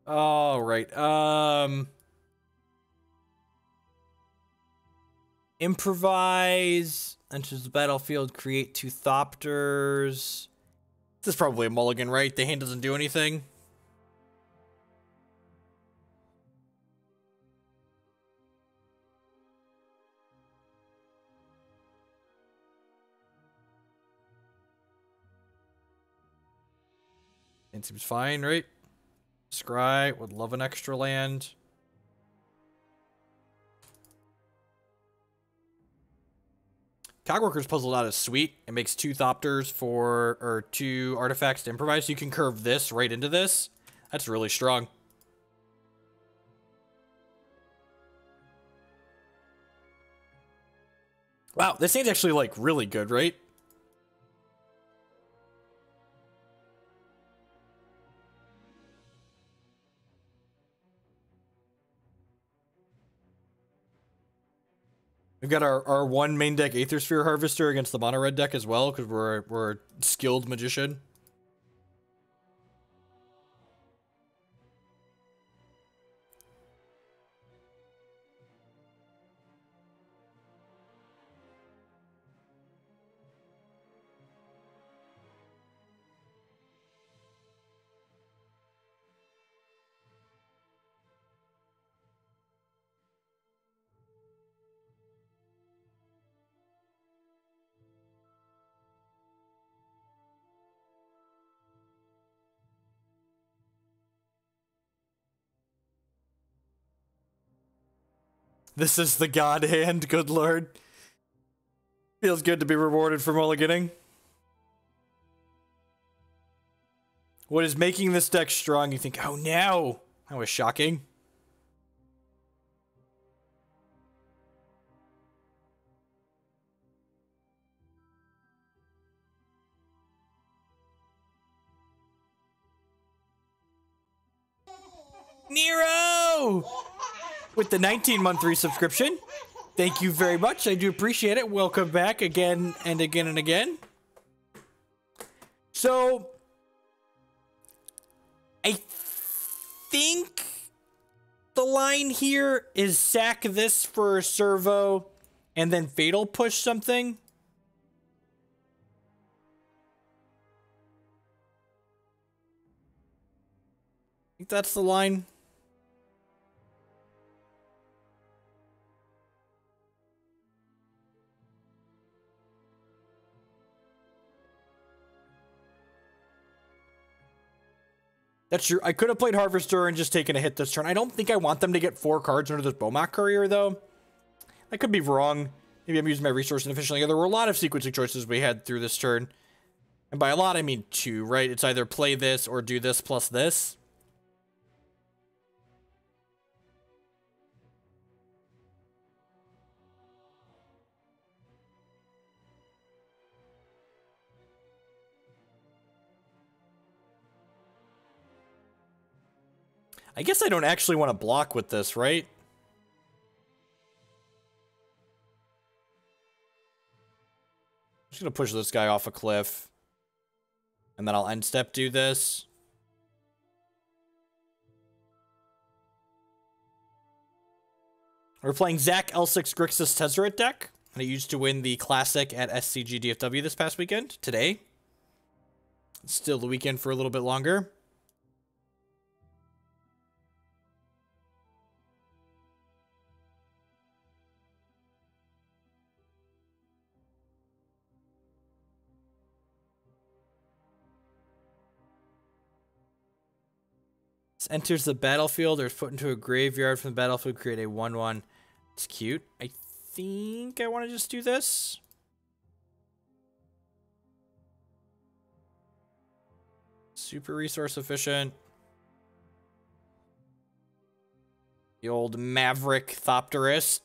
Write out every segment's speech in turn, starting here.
All right. Improvise. Enters the battlefield. Create 2 Thopters. This is probably a mulligan, right? The hand doesn't do anything. It seems fine, right? Scry would love an extra land. Cogworker's Puzzleknot is sweet. It makes 2 Thopters or 2 artifacts to improvise. You can curve this right into this. That's really strong. Wow, this hand's actually like really good, right? We've got our 1 main deck Aethersphere Harvester against the mono red deck as well, because we're a skilled magician. This is the god hand, good lord. Feels good to be rewarded for mulliganing. What is making this deck strong? You think, oh no! That was shocking. Nero! With the 19-month resubscription. Thank you very much. I do appreciate it. Welcome back again and again and again. So, I think the line here is sack this for Servo and then Fatal push something. I think that's the line. That's true. I could have played Harvester and just taken a hit this turn. I don't think I want them to get 4 cards under this Bomak Courier, though. I could be wrong. Maybe I'm using my resource inefficiently. There were a lot of sequencing choices we had through this turn. And by a lot, I mean 2, right? It's either play this or do this plus this. I guess I don't actually want to block with this, right? I'm just going to push this guy off a cliff. And then I'll end step do this. We're playing Zach L6 Grixis Tezzeret deck. And I used to win the Classic at SCG DFW this past weekend. Today. It's still the weekend for a little bit longer. Enters the battlefield or is put into a graveyard from the battlefield, create a 1/1. It's cute. I think I want to just do this. Super resource efficient. The old Maverick Thopterist.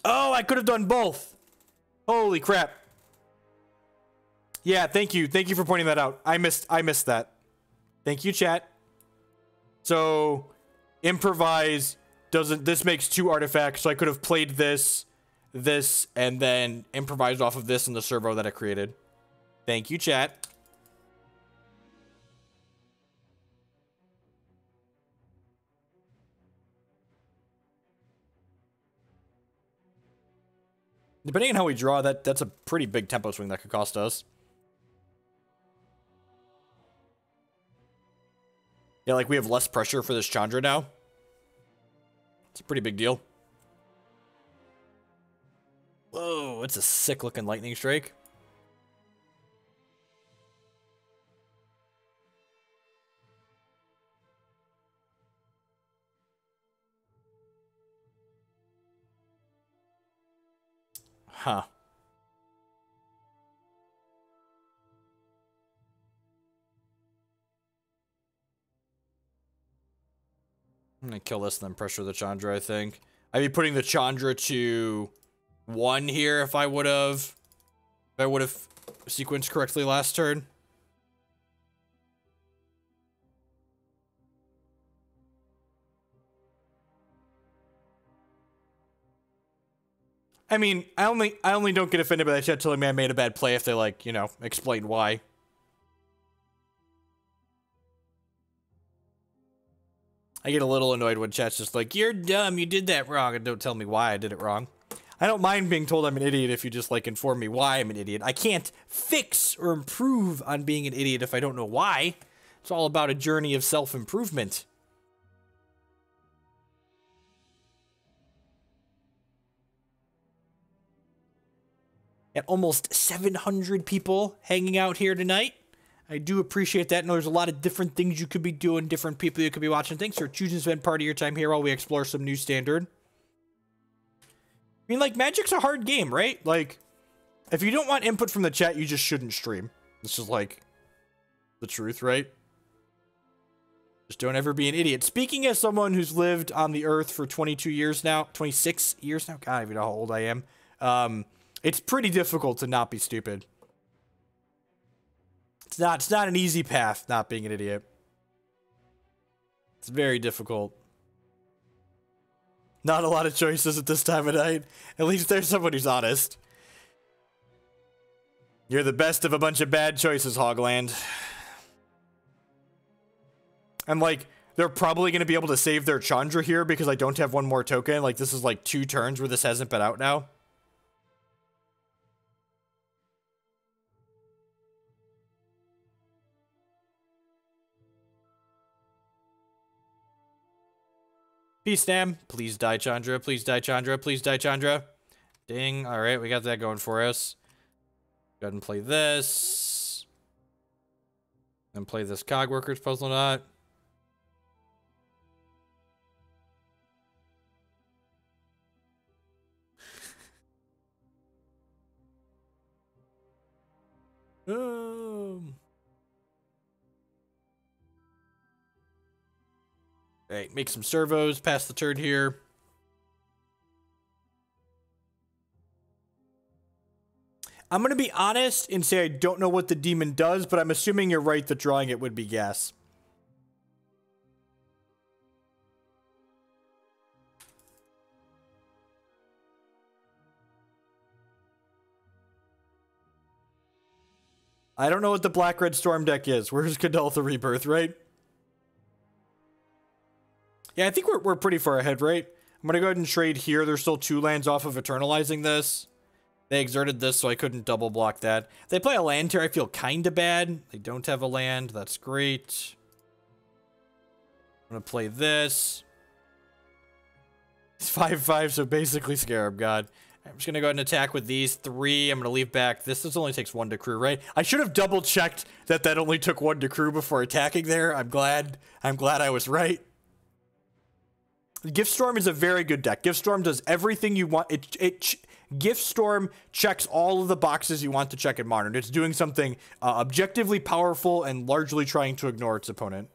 Oh, I could have done both. Holy crap. Yeah, thank you. Thank you for pointing that out. I missed that. Thank you, chat. So, improvise doesn't... This makes 2 artifacts, so I could have played this, and then improvised off of this in the servo that I created. Thank you, chat. Depending on how we draw, that's a pretty big tempo swing that could cost us. Yeah, like we have less pressure for this Chandra now. It's a pretty big deal. Whoa, it's a sick looking lightning strike. Huh. I'm gonna kill this and then pressure the Chandra, I think. I'd be putting the Chandra to 1 here if I would have sequenced correctly last turn. I mean, I only don't get offended by that chat telling me I made a bad play if they, like, you know, explain why. I get a little annoyed when chat's just like, you're dumb, you did that wrong, and don't tell me why I did it wrong. I don't mind being told I'm an idiot if you just, like, inform me why I'm an idiot. I can't fix or improve on being an idiot if I don't know why. It's all about a journey of self-improvement. At almost 700 people hanging out here tonight. I do appreciate that. I know there's a lot of different things you could be doing, different people you could be watching. Thanks for choosing to spend part of your time here while we explore some new standard. I mean, like, Magic's a hard game, right? Like, if you don't want input from the chat, you just shouldn't stream. This is, like, the truth, right? Just don't ever be an idiot. Speaking as someone who's lived on the Earth for 22 years now, 26 years now, God, I don't even know how old I am. It's pretty difficult to not be stupid. It's not an easy path, not being an idiot. It's very difficult. Not a lot of choices at this time of night. At least there's someone who's honest. You're the best of a bunch of bad choices, Hogland. And, like, they're probably going to be able to save their Chandra here because I don't have 1 more token. Like, this is, like, 2 turns where this hasn't been out now. Peace, Nam. Please die, Chandra. Please die, Chandra. Please die, Chandra. Ding. All right, we got that going for us. Go ahead and play this. Then play this Cogworker's Puzzleknot. Hey, make some servos, pass the turn here. I'm going to be honest and say I don't know what the demon does, but I'm assuming you're right that drawing it would be gas. I don't know what the Black-Red Storm deck is. Where's Kadaltha Rebirth, right? Yeah, I think we're pretty far ahead, right? I'm going to go ahead and trade here. There's still 2 lands off of eternalizing this. They exerted this, so I couldn't double block that. They play a land here. I feel kind of bad. They don't have a land. That's great. I'm going to play this. It's 5/5, so basically Scarab God. I'm just going to go ahead and attack with these 3. I'm going to leave back. This only takes 1 to crew, right? I should have double checked that only took 1 to crew before attacking there. I'm glad I was right. Giftstorm is a very good deck. Giftstorm does everything you want. Giftstorm checks all of the boxes you want to check in Modern. It's doing something objectively powerful and largely trying to ignore its opponent.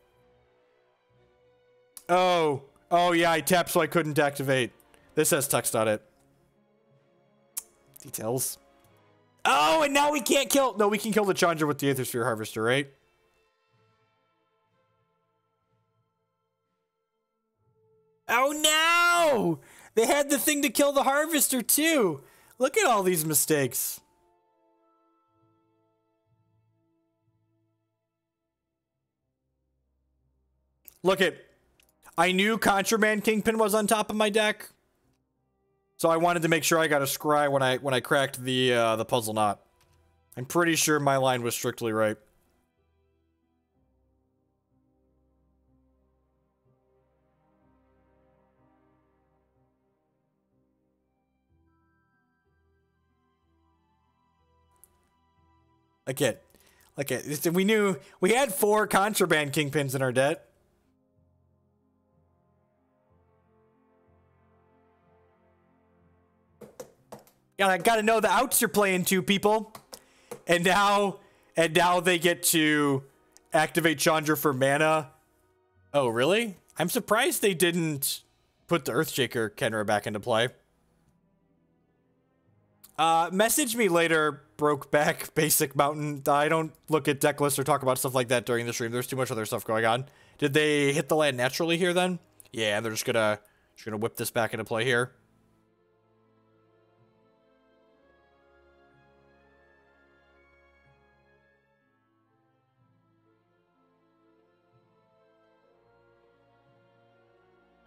Oh yeah, I tapped so I couldn't activate. This has text on it. Details. Oh, and now we can't kill... No, we can kill the Chandra with the Aethersphere Harvester, right? Oh, no! They had the thing to kill the Harvester, too. Look at all these mistakes. Look at... I knew Contraband Kingpin was on top of my deck. So I wanted to make sure I got a scry when I cracked the Puzzleknot. I'm pretty sure my line was strictly right. Again, we knew we had 4 Contraband Kingpins in our deck. Yeah, I gotta know the outs you're playing to, people. And now they get to activate Chandra for mana. Oh, really? I'm surprised they didn't put the Earthshaker Kenra back into play. Message me later, Brokeback Basic Mountain. I don't look at deck lists or talk about stuff like that during the stream. There's too much other stuff going on. Did they hit the land naturally here then? Yeah, they're just gonna whip this back into play here.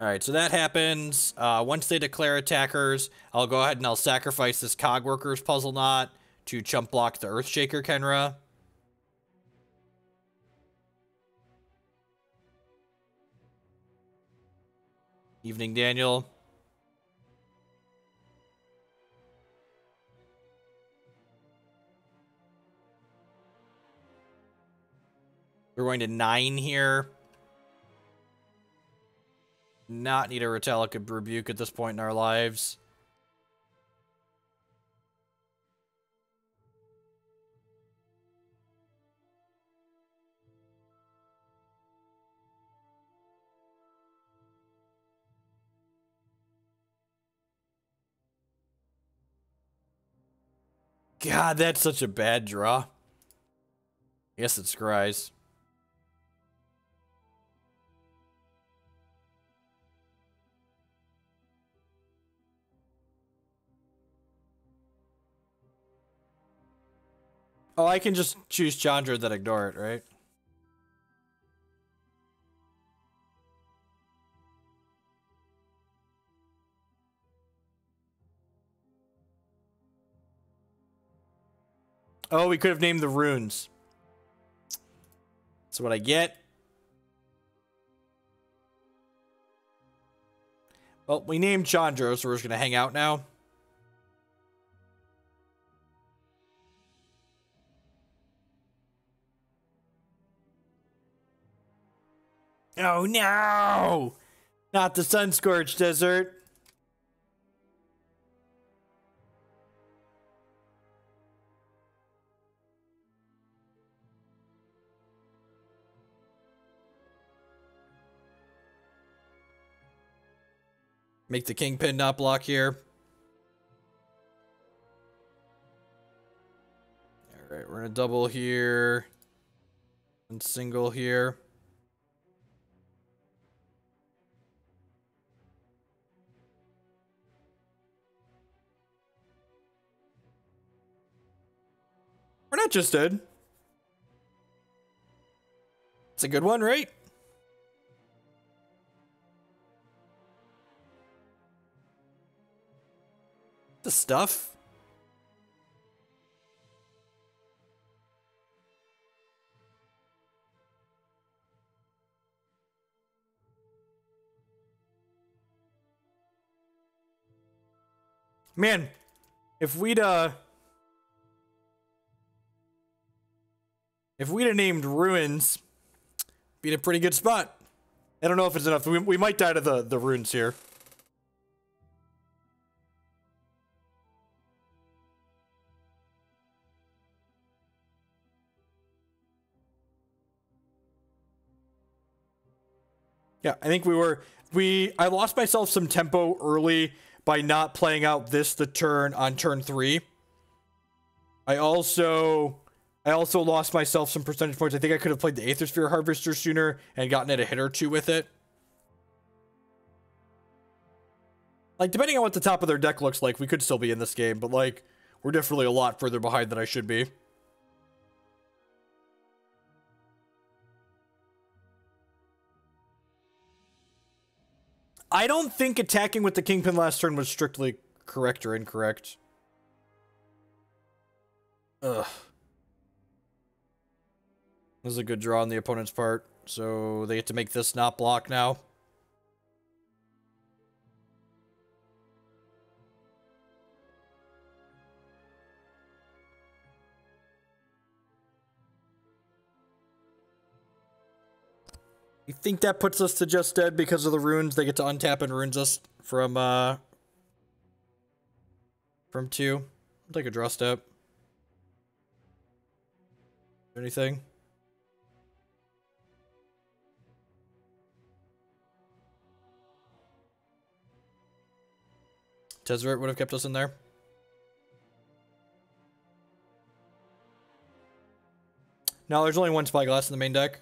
Alright, so that happens. Once they declare attackers, I'll go ahead and I'll sacrifice this Cogworker's Puzzleknot to chump block the Earthshaker Kenra. Evening, Daniel. We're going to 9 here. Not need a Metallic Rebuke at this point in our lives. God, that's such a bad draw. I guess it scries. Oh, I can just choose Chandra then ignore it, right? Oh, we could have named the runes. That's what I get. Well, we named Chandra, so we're just going to hang out now. Oh no! Not the Sunscorched Desert. Make the Kingpin not block here. Alright, we're gonna double here. And single here. We're not just dead. It's a good one, right? The stuff. Man, if we'd have named ruins, be in a pretty good spot. I don't know if it's enough. We might die to the runes here. Yeah, I think I lost myself some tempo early by not playing out the turn on turn 3. I also lost myself some percentage points. I think I could have played the Aethersphere Harvester sooner and gotten it a hit or two with it. Like, depending on what the top of their deck looks like, we could still be in this game, but, like, we're definitely a lot further behind than I should be. I don't think attacking with the Kingpin last turn was strictly correct or incorrect. Ugh. This is a good draw on the opponent's part, so they get to make this not block now. You think that puts us to just dead because of the runes? They get to untap and runes us from 2. I'll take a draw step. Anything? Tezzeret would have kept us in there. No, there's only one Spyglass in the main deck.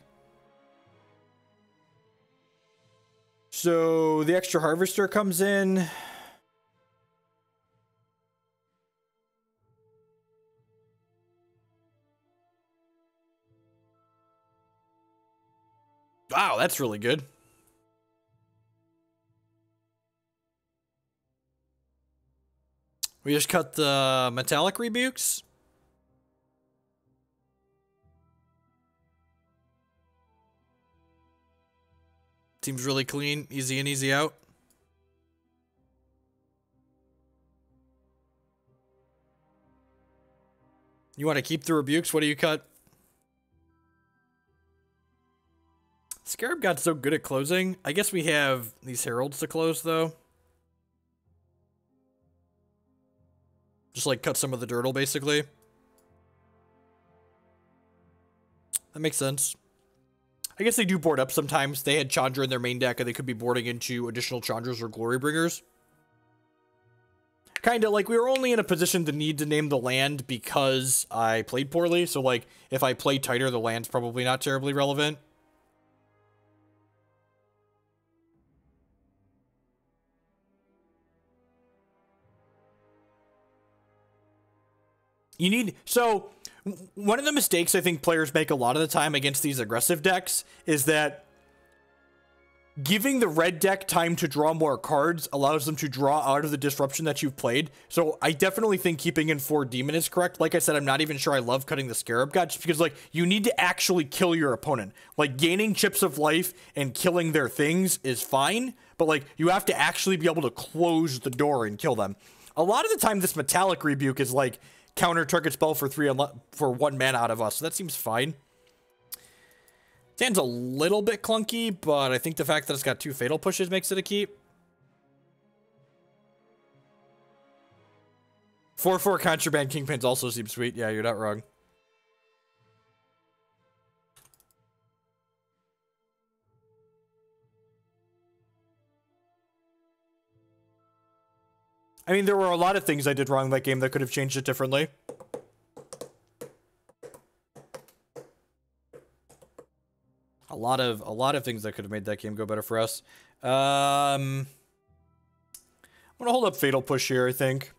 So the extra Harvester comes in. Wow, that's really good. We just cut the Metallic Rebukes. Seems really clean, easy in, easy out. You want to keep the Rebukes? What do you cut? Scarab God's so good at closing. I guess we have these Heralds to close, though. Just, like, cut some of the Dirtle, basically. That makes sense. I guess they do board up sometimes. They had Chandra in their main deck, and they could be boarding into additional Chandras or Glory Bringers. Kind of like we were only in a position to need to name the land because I played poorly. So, like, if I play tighter, the land's probably not terribly relevant. You need... So... One of the mistakes I think players make a lot of the time against these aggressive decks is that giving the red deck time to draw more cards allows them to draw out of the disruption that you've played. So I definitely think keeping in 4 Demon is correct. Like I said, I'm not even sure I love cutting the Scarab God just because, like, you need to actually kill your opponent. Like, gaining chips of life and killing their things is fine, but, like, you have to actually be able to close the door and kill them. A lot of the time, this Metallic Rebuke is, like, counter target spell for 1 mana out of us, so that seems fine. Stand's a little bit clunky, but I think the fact that it's got 2 fatal pushes makes it a keep. 4/4 Contraband Kingpins also seems sweet. Yeah, you're not wrong. I mean, there were a lot of things I did wrong in that game that could have changed it differently. A lot of things that could have made that game go better for us. I'm gonna hold up Fatal Push here, I think.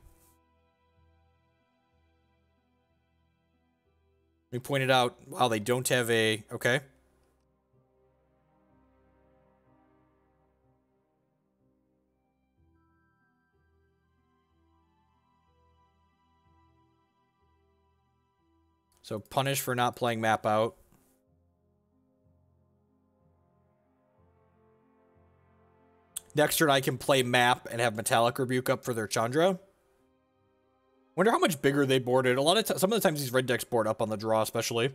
We pointed out, wow, they don't have a... Okay. So punish for not playing map out. Next turn I can play map and have Metallic Rebuke up for their Chandra. Wonder how much bigger they boarded. Some of the times these red decks board up on the draw, especially.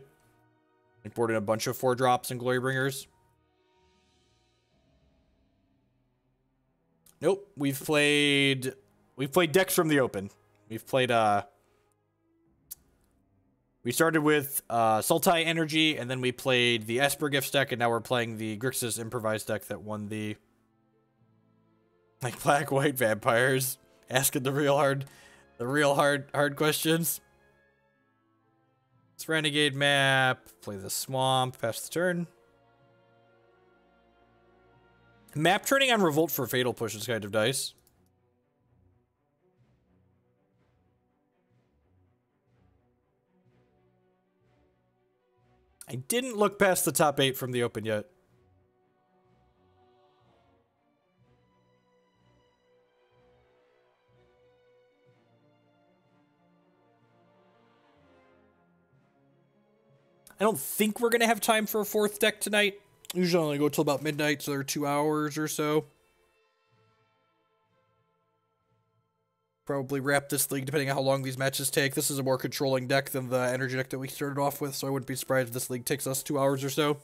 They boarded a bunch of 4-drops and Glory Bringers. Nope. We've played decks from the open. We've played we started with Sultai Energy, and then we played the Esper Gifts deck, and now we're playing the Grixis improvised deck that won the... Like, black-white vampires. Asking the real hard questions. It's Renegade Map. Play the Swamp. Pass the turn. Map turning on Revolt for Fatal Push is kind of nice. I didn't look past the top 8 from the open yet. I don't think we're going to have time for a 4th deck tonight. Usually only go till about midnight, so they're 2 hours or so. Probably wrap this league depending on how long these matches take. This is a more controlling deck than the energy deck that we started off with, so I wouldn't be surprised if this league takes us 2 hours or so.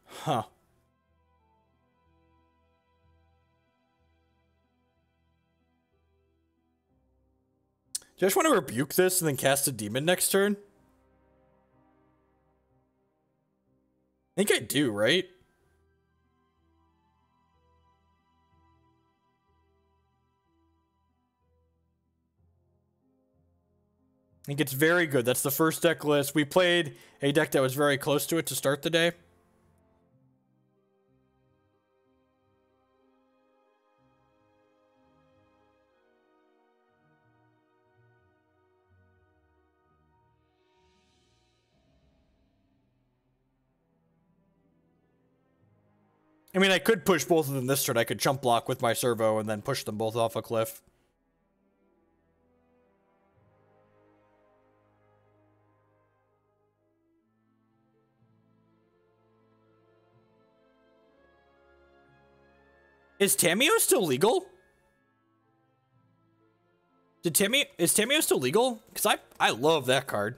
Huh. Do you just want to rebuke this and then cast a demon next turn? I think I do, right? I think it's very good. That's the first deck list. We played a deck that was very close to it to start the day. I mean, I could push both of them this turn. I could jump block with my servo and then push them both off a cliff. Is Tamiyo still legal? Is Tamiyo still legal? Because I love that card.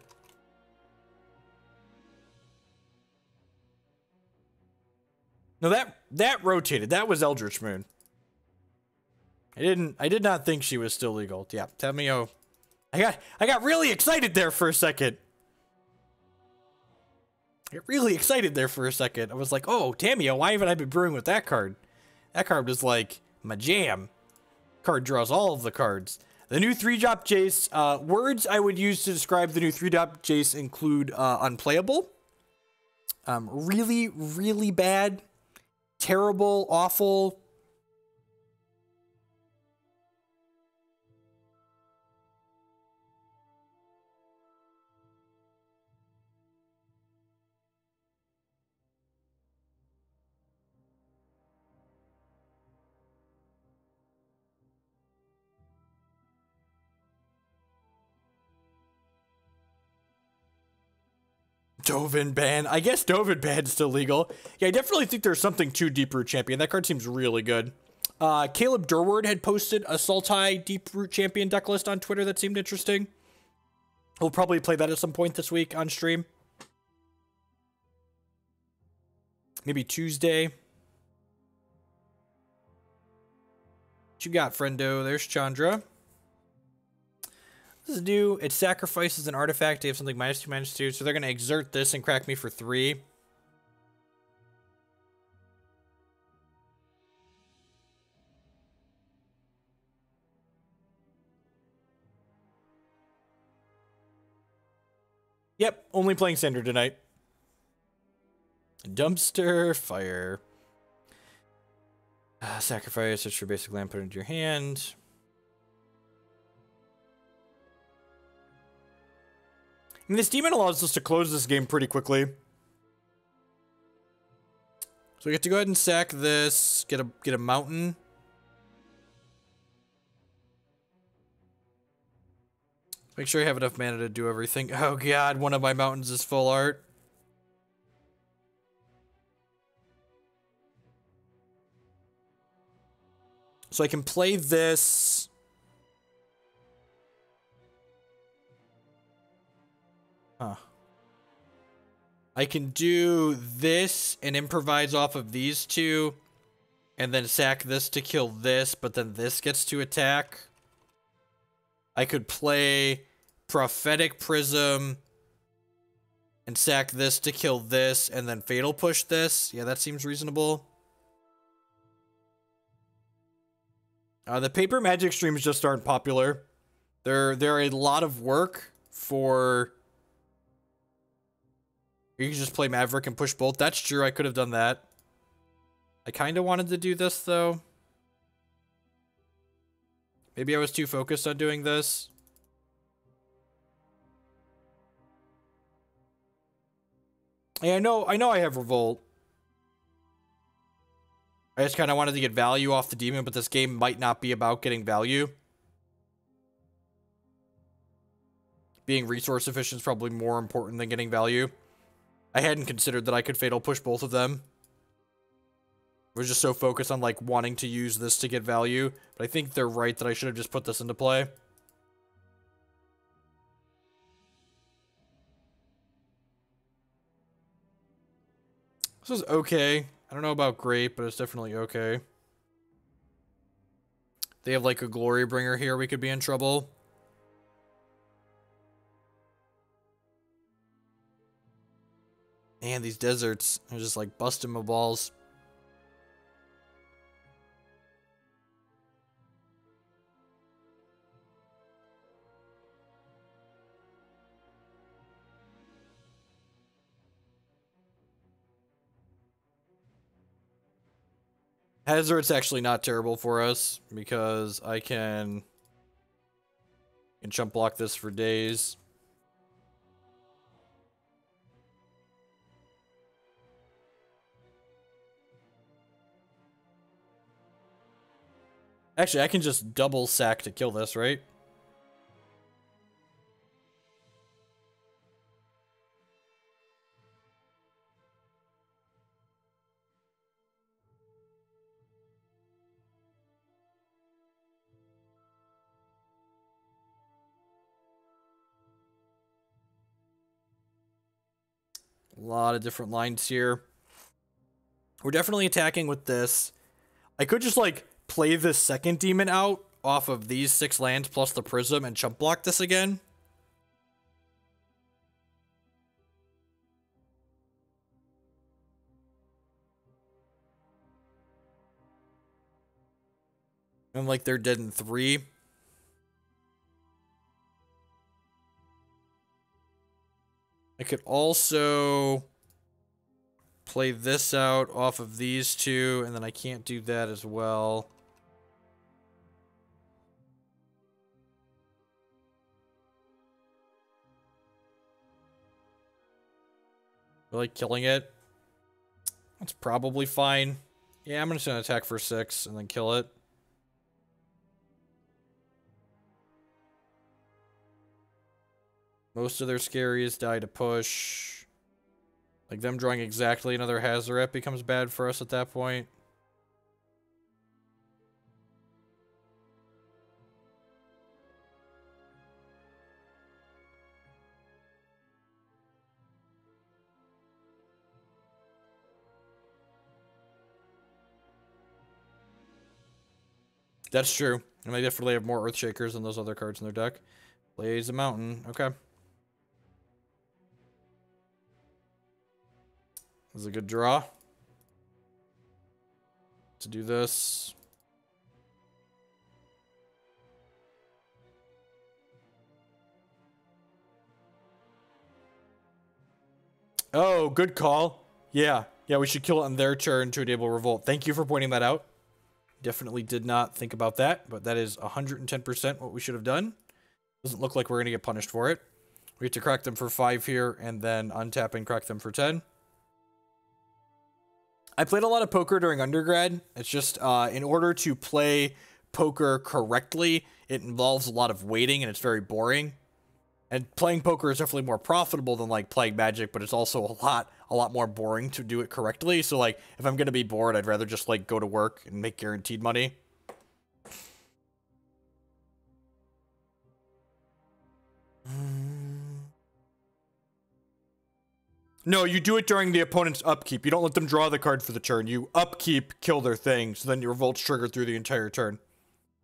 No, that rotated. That was Eldritch Moon. I did not think she was still legal. Yeah, Tamiyo. I got really excited there for a second. I got really excited there for a second. I was like, oh, Tamiyo, why haven't I been brewing with that card? That card was like my jam. Card draws all of the cards. The new 3-drop Jace. Words I would use to describe the new 3-drop Jace include unplayable. Really, really bad. Terrible, awful. Dovin ban. I guess Dovin ban's still legal. Yeah, I definitely think there's something to Deep Root Champion. That card seems really good. Caleb Durward had posted a Sultai Deep Root Champion deck list on Twitter that seemed interesting. We'll probably play that at some point this week on stream. Maybe Tuesday. What you got, friendo? There's Chandra. This is new. It sacrifices an artifact to have something -2/-2, so they're going to exert this and crack me for 3. Yep, only playing standard tonight. Dumpster fire. Sacrifice, it's your basic land, put it into your hand. And this demon allows us to close this game pretty quickly. So we get to go ahead and sack this, get a mountain. Make sure you have enough mana to do everything. Oh god, one of my mountains is full art. So I can play this. Huh. I can do this and improvise off of these two. And then sack this to kill this, but then this gets to attack. I could play Prophetic Prism. And sack this to kill this, and then Fatal Push this. Yeah, that seems reasonable. The paper magic streams just aren't popular. They're a lot of work for... You can just play Maverick and push both. That's true, I could have done that. I kind of wanted to do this, though. Maybe I was too focused on doing this. Yeah, I know I have Revolt. I just kind of wanted to get value off the demon, but this game might not be about getting value. Being resource efficient is probably more important than getting value. I hadn't considered that I could Fatal Push both of them. I was just so focused on, like, wanting to use this to get value. But I think they're right that I should have just put this into play. This is okay. I don't know about great, but it's definitely okay. They have, like, a Glory Bringer here. We could be in trouble. Man, these deserts are just, like, busting my balls. Tezzert's actually not terrible for us because I can chump block this for days. Actually, I can just double sack to kill this, right? A lot of different lines here. We're definitely attacking with this. I could just, like, play this second demon out off of these 6 lands plus the prism and chump block this again. And, like, they're dead in 3. I could also play this out off of these 2, and then I can't do that as well. Really killing it? That's probably fine. Yeah, I'm just gonna attack for 6 and then kill it. Most of their scaries die to push. Like, them drawing exactly another Tezzeret becomes bad for us at that point. That's true. And they definitely have more Earthshakers than those other cards in their deck. Blaze a Mountain. Okay. This is a good draw. To do this. Oh, good call. Yeah. Yeah, we should kill it on their turn to enable Revolt. Thank you for pointing that out. Definitely did not think about that, but that is 110% what we should have done. Doesn't look like we're going to get punished for it. We have to crack them for 5 here, and then untap and crack them for 10. I played a lot of poker during undergrad. It's just, in order to play poker correctly, it involves a lot of waiting, and it's very boring. And playing poker is definitely more profitable than, like, playing Magic, but it's also a lot more boring to do it correctly. So, like, if I'm gonna be bored, I'd rather just, like, go to work and make guaranteed money. No, you do it during the opponent's upkeep. You don't let them draw the card for the turn. You upkeep, kill their thing, so then your Revolt's triggered through the entire turn.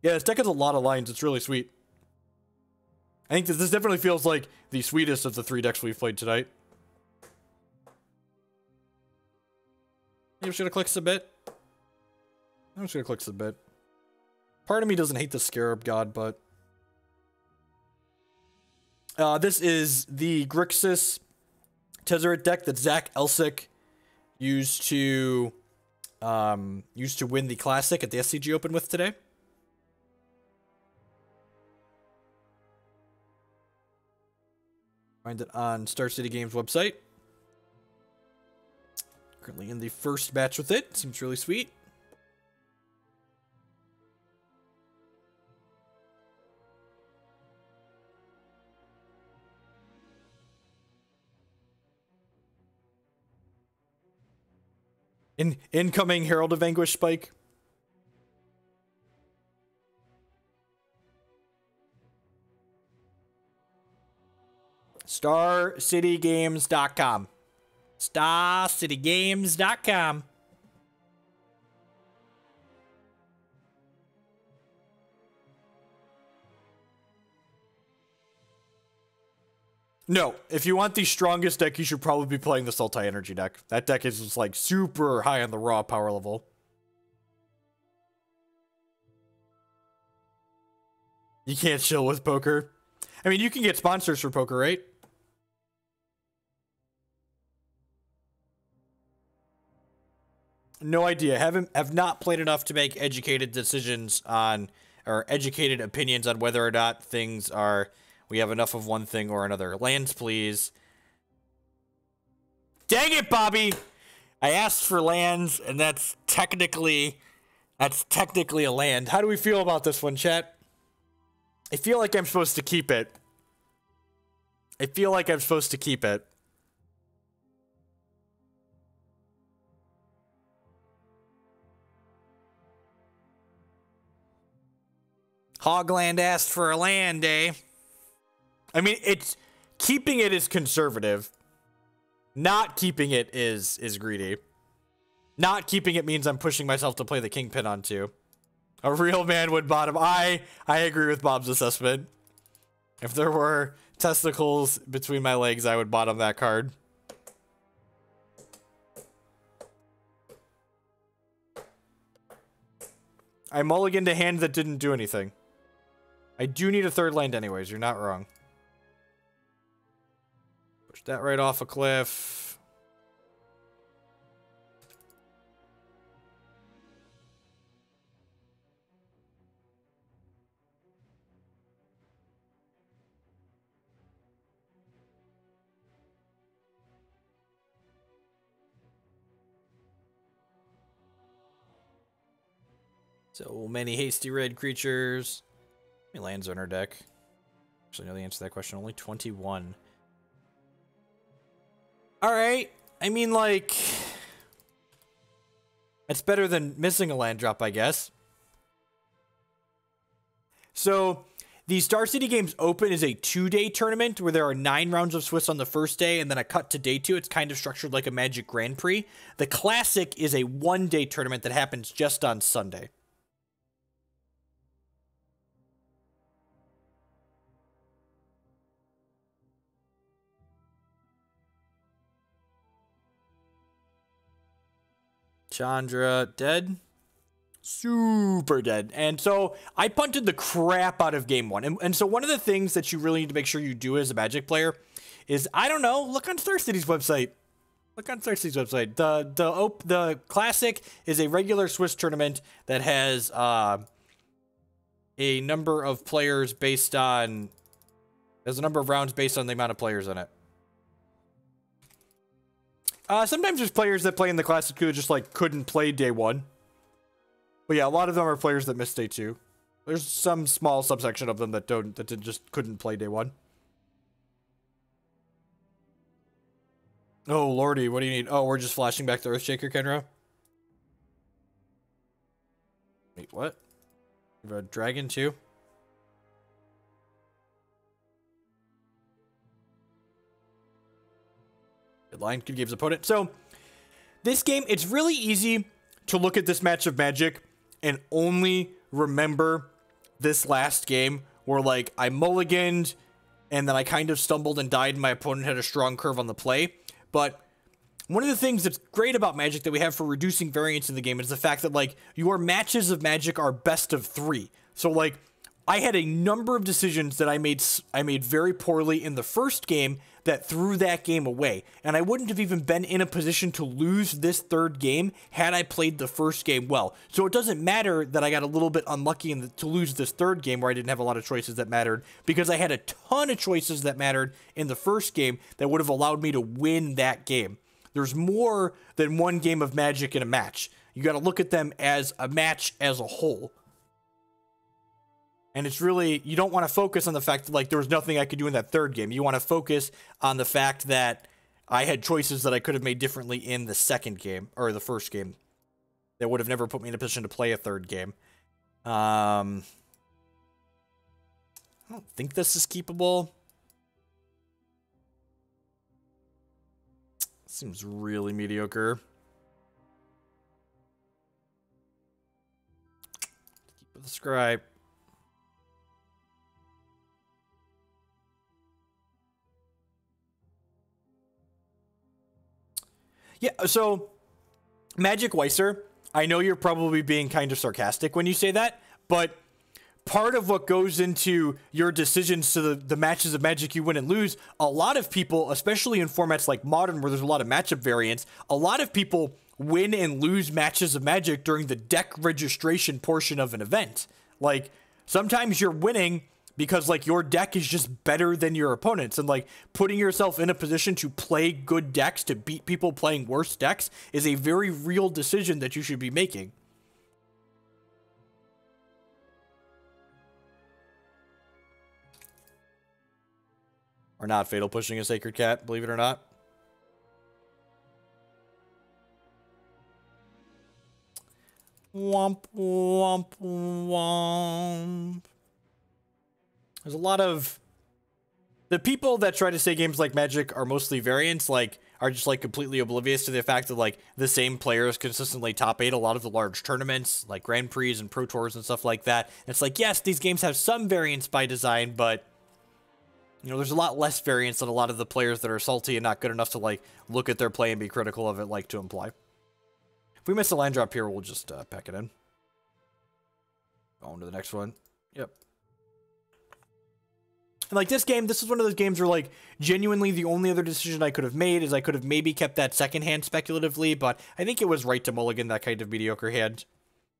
Yeah, this deck has a lot of lines. It's really sweet. I think this definitely feels like the sweetest of the 3 decks we've played tonight. I'm just gonna click submit. I'm just gonna click submit. Part of me doesn't hate the Scarab God, but this is the Grixis Tezzeret deck that Zach Elsick used to win the Classic at the SCG Open with today. Find it on Star City Games website. Currently in the first match with it. Seems really sweet. Incoming Herald of Anguish spike. StarCityGames.com. StarCityGames.com. No, if you want the strongest deck, you should probably be playing the Sultai Energy deck. That deck is just like super high on the raw power level. You can't chill with poker. I mean, you can get sponsors for poker, right? No idea. Have not played enough to make educated decisions on, or educated opinions on whether or not things are, we have enough of one thing or another. Lands, please. Dang it, Bobby! I asked for lands, and that's technically a land. How do we feel about this one, chat? I feel like I'm supposed to keep it. I feel like I'm supposed to keep it. Hogland asked for a land, eh? I mean, it's keeping it is conservative. Not keeping it is greedy. Not keeping it means I'm pushing myself to play the Kingpin on two. A real man would bottom. I agree with Bob's assessment. If there were testicles between my legs, I would bottom that card. I mulliganed a hand that didn't do anything. I do need a third land anyways, you're not wrong. Push that right off a cliff. So many hasty red creatures. How many lands are in our deck? Actually, I know the answer to that question. Only 21. Alright. I mean, like, it's better than missing a land drop, I guess. So, the Star City Games Open is a 2-day tournament where there are 9 rounds of Swiss on the first day and then a cut to day 2. It's kind of structured like a Magic Grand Prix. The Classic is a 1-day tournament that happens just on Sunday. Chandra dead. Super dead. And so I punted the crap out of game 1. And so one of the things that you really need to make sure you do as a Magic player is, I don't know, look on Star City's website. Look on Star City's website. The Classic is a regular Swiss tournament that has a number of players based on, there's a number of rounds based on the amount of players in it. Sometimes there's players that play in the Classic who just, like, couldn't play day 1. But yeah, a lot of them are players that missed day 2. There's some small subsection of them that just couldn't play day 1. Oh, lordy, what do you need? Oh, we're just flashing back to Earthshaker, Kenra? Wait, what? You have a dragon, too? Line could gives opponent. So this game, it's really easy to look at this match of Magic and only remember this last game where, like, I mulliganed and then I kind of stumbled and died and my opponent had a strong curve on the play. But one of the things that's great about Magic that we have for reducing variance in the game is the fact that, like, your matches of Magic are best of 3. So, like, I had a number of decisions that I made very poorly in the first game that threw that game away. And I wouldn't have even been in a position to lose this third game had I played the first game well. So it doesn't matter that I got a little bit unlucky to lose this third game where I didn't have a lot of choices that mattered, because I had a ton of choices that mattered in the first game that would have allowed me to win that game. There's more than one game of Magic in a match. You got to look at them as a match as a whole. And it's really, you don't want to focus on the fact that, like, there was nothing I could do in that third game. You want to focus on the fact that I had choices that I could have made differently in the second game, or the first game, that would have never put me in a position to play a third game. I don't think this is keepable. Seems really mediocre. Keep with the scribe. Yeah, so Magic Weiser, I know you're probably being kind of sarcastic when you say that, but part of what goes into your decisions to the matches of Magic you win and lose, a lot of people, especially in formats like Modern where there's a lot of matchup variance, a lot of people win and lose matches of Magic during the deck registration portion of an event. Like, sometimes you're winning because, like, your deck is just better than your opponents, and, like, putting yourself in a position to play good decks to beat people playing worse decks is a very real decision that you should be making. Or not fatal pushing a Sacred Cat, believe it or not. Womp, womp, womp. There's a lot of... The people that try to say games like Magic are mostly variants, like, are just, like, completely oblivious to the fact that, like, the same players consistently top 8 a lot of the large tournaments, like Grand Prix and Pro Tours and stuff like that. And it's like, yes, these games have some variance by design, but, you know, there's a lot less variance than a lot of the players that are salty and not good enough to, like, look at their play and be critical of it like to imply. If we miss a land drop here, we'll just pack it in. Go on to the next one. Yep. And, like, this game, this is one of those games where, like, genuinely the only other decision I could have made is I could have maybe kept that second hand speculatively, but I think it was right to mulligan that kind of mediocre hand.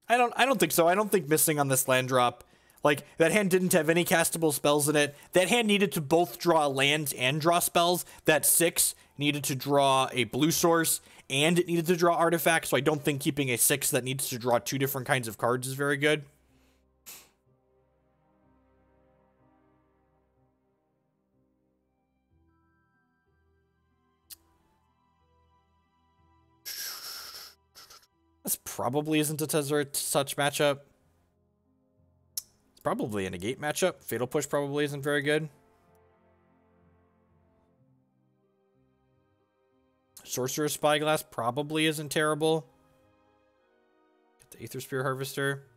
I don't think so. I don't think missing on this land drop, like, that hand didn't have any castable spells in it. That hand needed to both draw lands and draw spells. That 6 needed to draw a blue source, and it needed to draw artifacts, so I don't think keeping a 6 that needs to draw 2 different kinds of cards is very good. This probably isn't a Tezzeret such matchup. It's probably a Negate matchup. Fatal Push probably isn't very good. Sorcerous Spyglass probably isn't terrible. Get the Aethersphere Harvester.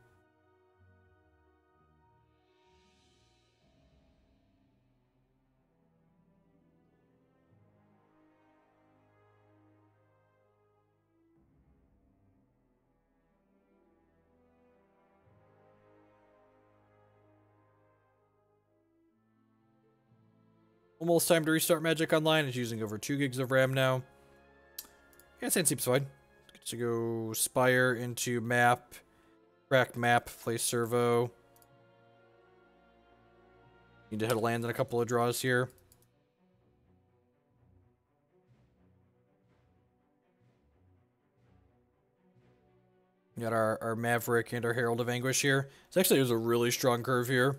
Almost time to restart Magic Online. It's using over 2 gigs of RAM now. Yeah, it seems fine. Get to go Spire into Map. Crack Map, play Servo. Need to hit a land in a couple of draws here. We got our Maverick and our Herald of Anguish here. It's actually, there's a really strong curve here.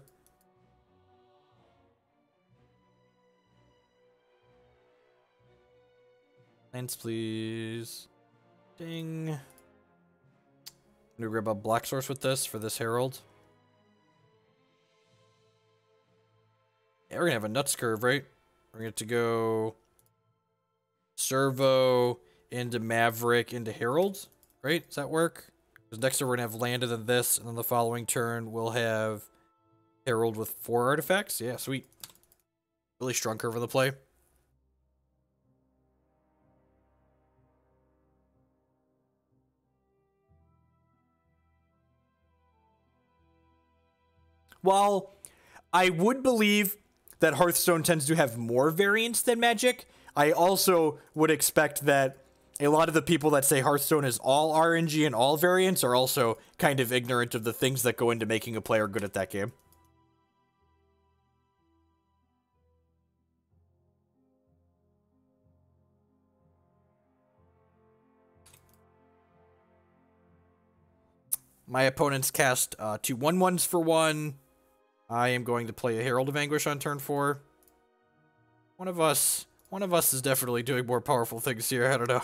Lands, please. Ding. I'm gonna grab a black source with this for this Herald. Yeah, we're gonna have a nuts curve, right? We're gonna have to go Servo into Maverick into Herald, right? Does that work? Because next turn we're gonna have land and then this, and then the following turn we'll have Herald with 4 artifacts. Yeah, sweet. Really strong curve of the play. while I would believe that Hearthstone tends to have more variants than Magic, I also would expect that a lot of the people that say Hearthstone is all RNG and all variants are also kind of ignorant of the things that go into making a player good at that game. My opponents cast 2 1/1s for 1. I am going to play a Herald of Anguish on turn 4. One of us is definitely doing more powerful things here. I don't know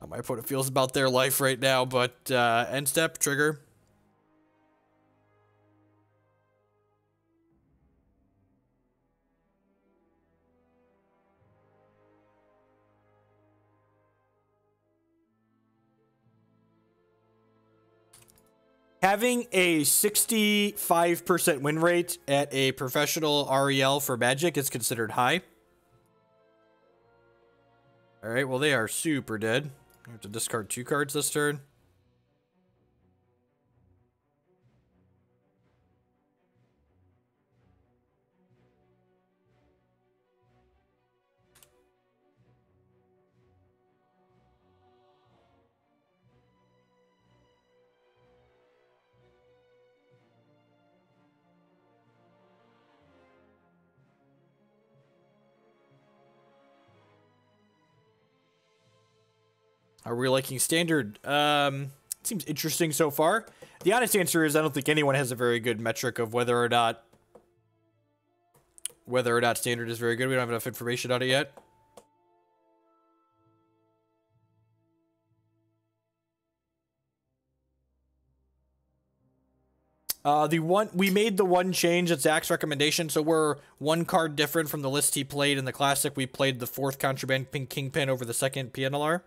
how my opponent feels about their life right now, but end step, trigger. Having a 65% win rate at a professional REL for Magic is considered high. Alright, well they are super dead. I have to discard 2 cards this turn. Are we liking Standard? Seems interesting so far. The honest answer is I don't think anyone has a very good metric of whether or not Standard is very good. We don't have enough information on it yet. We made the one change at Zach's recommendation, so we're 1 card different from the list he played in the Classic. We played the 4th Contraband Kingpin over the 2nd Pia Nalaar.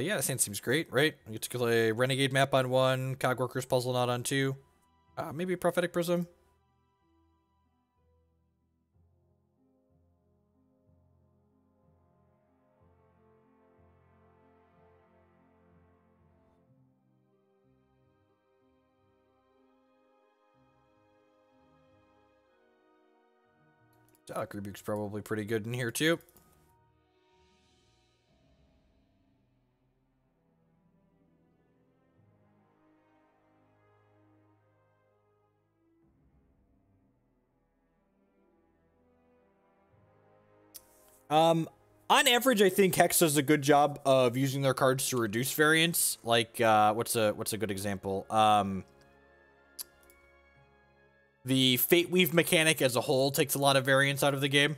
Yeah, that seems great, right? We get to play Renegade Map on 1, Cogworker's Puzzleknot on 2. Maybe Prophetic Prism. Metallic Rebuke's probably pretty good in here too. On average, I think Hex does a good job of using their cards to reduce variance. Like, what's a good example? The Fate Weave mechanic as a whole takes a lot of variance out of the game.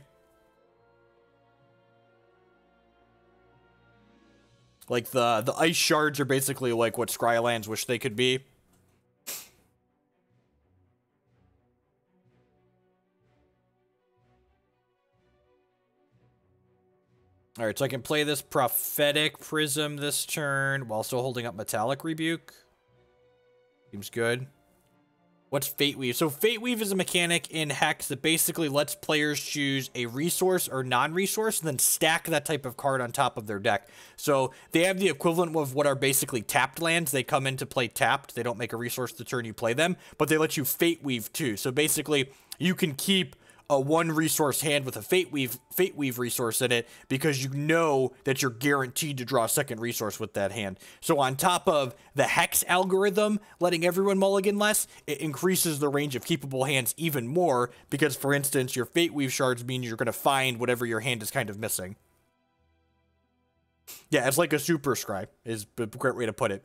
Like, the ice shards are basically like what Scrylands wish they could be. Alright, so I can play this Prophetic Prism this turn while still holding up Metallic Rebuke. Seems good. What's Fate Weave? So Fate Weave is a mechanic in Hex that basically lets players choose a resource or non-resource and then stack that type of card on top of their deck. So they have the equivalent of what are basically tapped lands. They come into play tapped. They don't make a resource the turn you play them, but they let you Fate Weave too. So basically you can keep a 1 resource hand with a Fate Weave resource in it because you know that you're guaranteed to draw a 2nd resource with that hand. So on top of the Hex algorithm letting everyone mulligan less, it increases the range of keepable hands even more because, for instance, your Fate Weave shards mean you're going to find whatever your hand is kind of missing. Yeah, it's like a super scry is a great way to put it.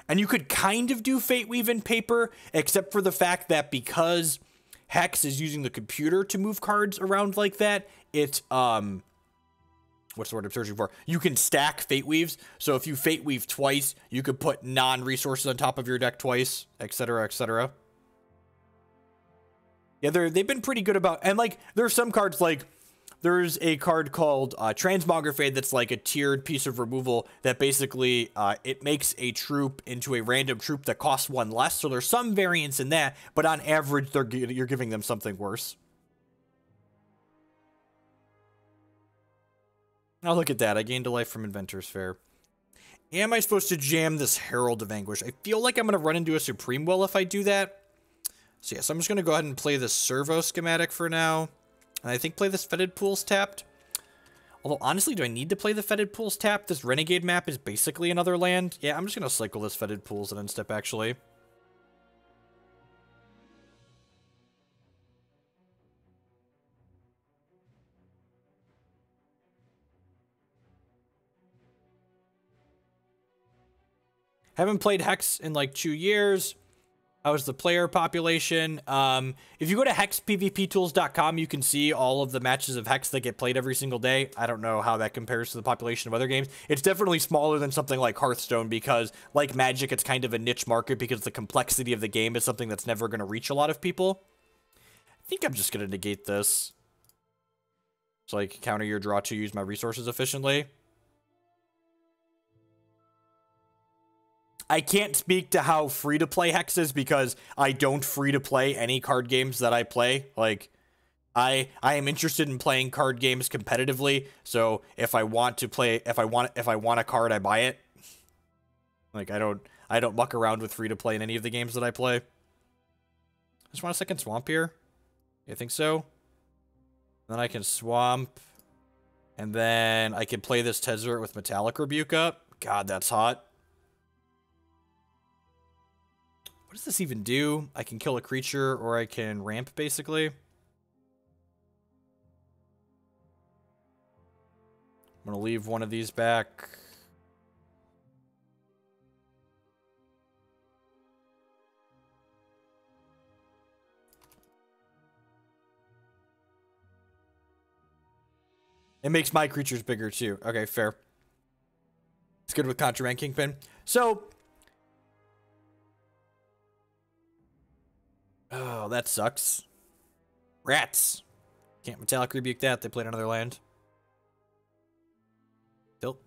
And you could kind of do Fate Weave in paper, except for the fact that because Hex is using the computer to move cards around like that, it's, what's the word I'm searching for? You can stack Fate Weaves. So if you Fate Weave twice, you could put non-resources on top of your deck twice, etc., etc. Yeah, they've been pretty good about, and like, there are some cards like, there's a card called Transmography that's like a tiered piece of removal that basically it makes a troop into a random troop that costs 1 less. So there's some variance in that, but on average, you're giving them something worse. Oh, look at that. I gained a life from Inventors Fair. Am I supposed to jam this Herald of Anguish? I feel like I'm going to run into a Supreme Will if I do that. So yes, I'm just going to go ahead and play this Servo Schematic for now. And I think play this Fetid Pools tapped. Although, honestly, do I need to play the Fetid Pools tapped? This Renegade map is basically another land. Yeah, I'm just going to cycle this Fetid Pools and Instep, actually. Haven't played Hex in like 2 years. How's the player population? If you go to hexpvptools.com, you can see all of the matches of Hex that get played every single day. I don't know how that compares to the population of other games. It's definitely smaller than something like Hearthstone because, like Magic, it's kind of a niche market because the complexity of the game is something that's never going to reach a lot of people. I think I'm just going to negate this. So I can counter your draw to use my resources efficiently. I can't speak to how free-to-play Hex is because I don't free-to-play any card games that I play. Like, I am interested in playing card games competitively, so if I want to play, if I want a card, I buy it. Like, I don't muck around with free-to-play in any of the games that I play. Just want a second swamp here. You think so? Then I can swamp, and then I can play this Tezzeret with Metallic Rebuke up. God, that's hot. What does this even do? I can kill a creature, or I can ramp, basically. I'm going to leave one of these back. It makes my creatures bigger, too. Okay, fair. It's good with Contraband Kingpin. So... oh, that sucks. Rats. Can't Metallic Rebuke that. They played another land. Tilt.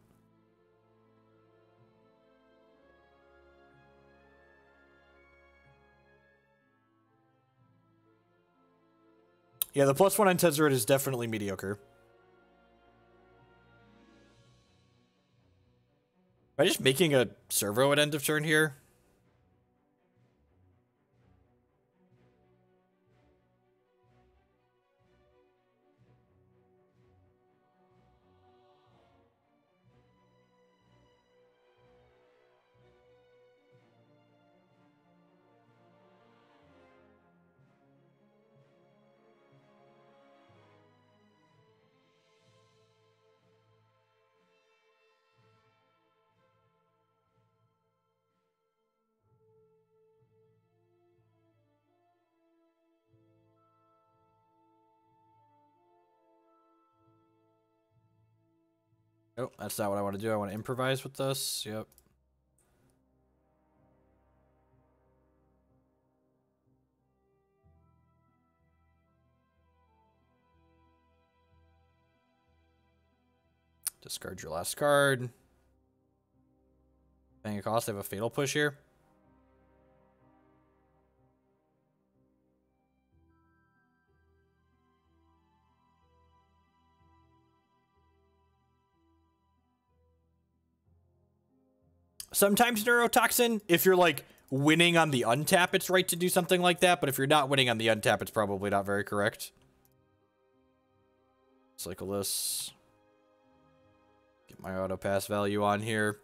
Yeah, the +1 on Tezzeret is definitely mediocre. Am I just making a servo at end of turn here? Oh, that's not what I want to do. I want to improvise with this. Yep. Discard your last card. Paying a cost, I have a Fatal Push here. Sometimes Neurotoxin, if you're like winning on the untap, it's right to do something like that, but if you're not winning on the untap, it's probably not very correct. Cycle this. Get my auto pass value on here.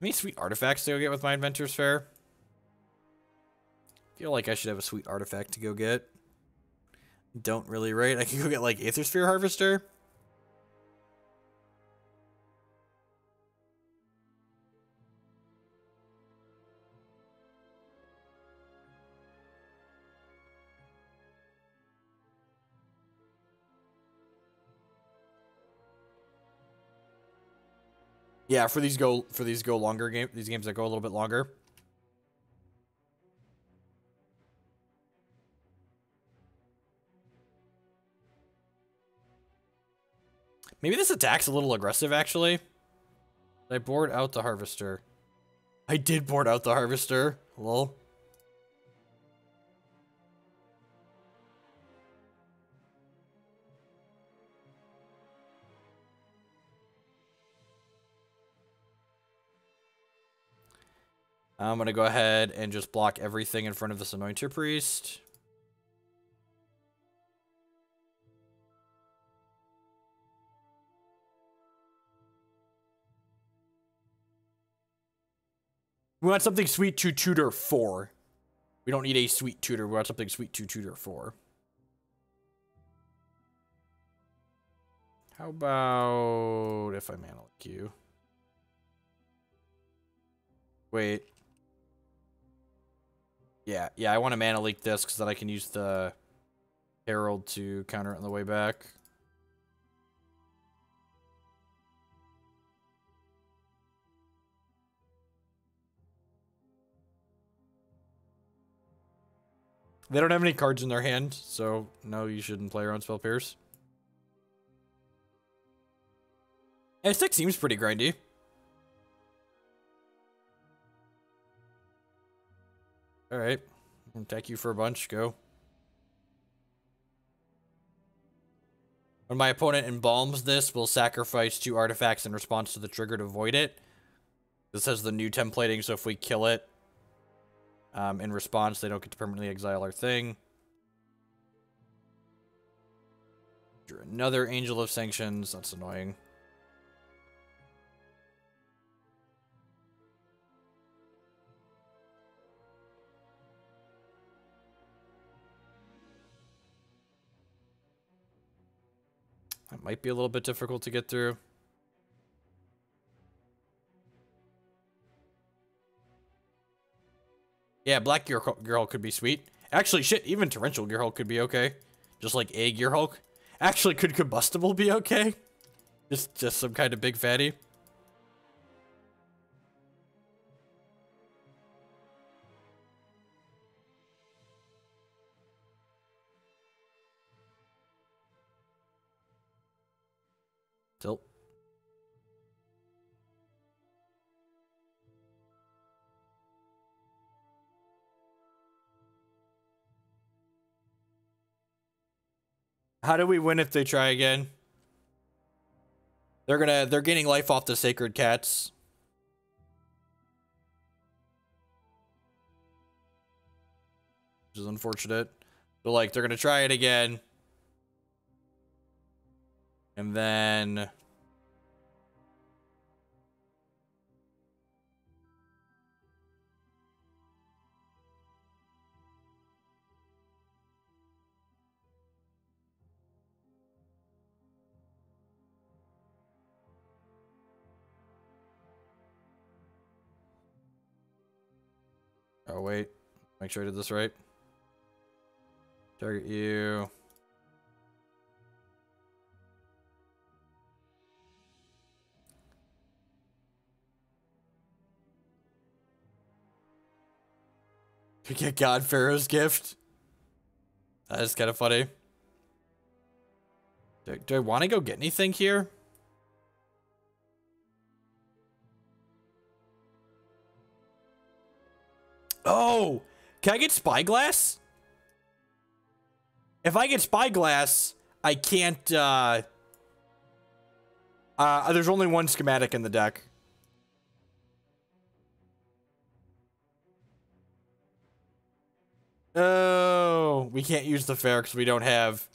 Any sweet artifacts to go get with my Inventors Fair? Feel like I should have a sweet artifact to go get. Don't really, right? I can go get like Aethersphere Harvester. Yeah, for these longer games, these games that go a little bit longer. Maybe this attack's a little aggressive, actually. Did I board out the Harvester? I did board out the Harvester. Lol. I'm going to go ahead and just block everything in front of this Anointer Priest. We want something sweet to tutor 4. We don't need a sweet tutor. We want something sweet to tutor 4. How about if I mana leak you? Wait. Yeah, I want to mana leak this because then I can use the Herald to counter it on the way back. They don't have any cards in their hand, so no, you shouldn't play around Spell Pierce. This deck seems pretty grindy. Alright. Attack you for a bunch. Go. When my opponent embalms this, we'll sacrifice 2 artifacts in response to the trigger to void it. This has the new templating, so if we kill it, in response, they don't get to permanently exile our thing. Drew another Angel of Sanctions. That's annoying. That might be a little bit difficult to get through. Yeah, Black Gearhulk could be sweet. Actually, shit, even Torrential Gearhulk could be okay. Just like a Gearhulk. Actually, could Combustible be okay? Just some kind of big fatty. Tilt. How do we win if they try again? They're gaining life off the Sacred Cats. Which is unfortunate. So like they're gonna try it again. And then oh wait. Make sure I did this right. Target you. You get God Pharaoh's gift. That is kind of funny. Do I want to go get anything here? Oh! Can I get Spyglass? If I get Spyglass, I can't, there's only one schematic in the deck. Oh, we can't use the fair because we don't have...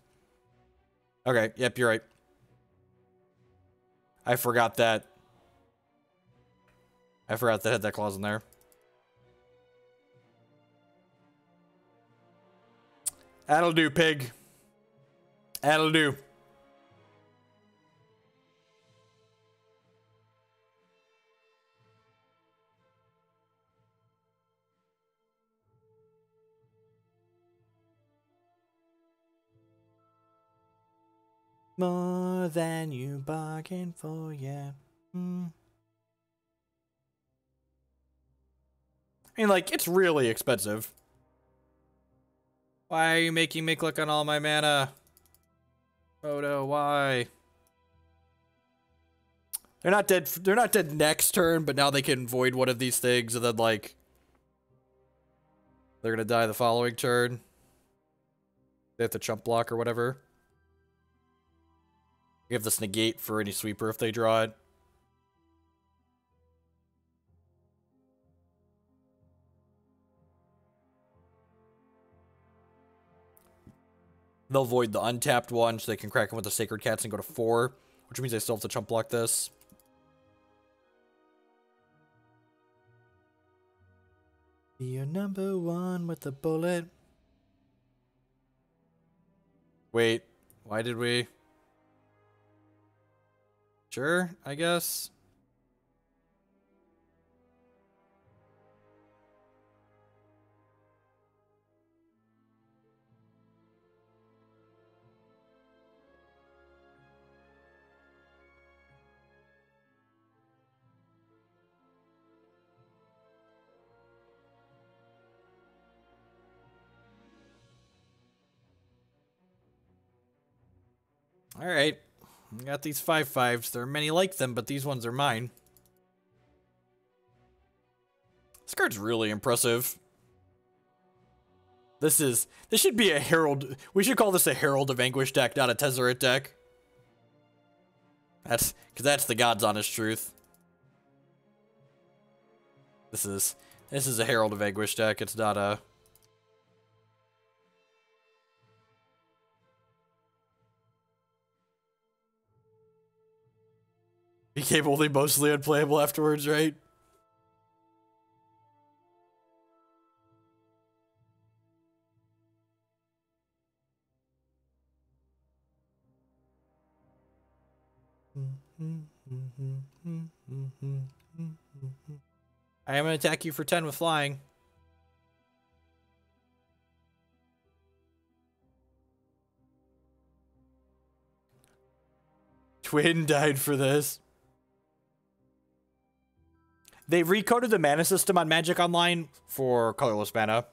Okay, yep, you're right. I forgot that. I forgot that had that clause in there. That'll do, pig. That'll do. More than you bargained for, yeah. I mean, like, it's really expensive. Why are you making me click on all my mana? Photo, why? They're not dead. They're not dead next turn, but now they can void one of these things, and then like they're gonna die the following turn. They have to chump block or whatever. You have this negate for any sweeper if they draw it. They'll void the untapped one so they can crack them with the Sacred Cats and go to 4, which means they still have to chump block this. You're number 1 with the bullet. Wait, why did we? Sure, I guess. All right, I got these 5/5s. There are many like them, but these ones are mine. This card's really impressive. This should be a Herald. We should call this a Herald of Anguish deck, not a Tezzeret deck. Because that's the God's honest truth. This is a Herald of Anguish deck. It's not a. Became only mostly unplayable afterwards, right? I am going to attack you for 10 with flying. Twin died for this. They recoded the mana system on Magic Online for colorless mana.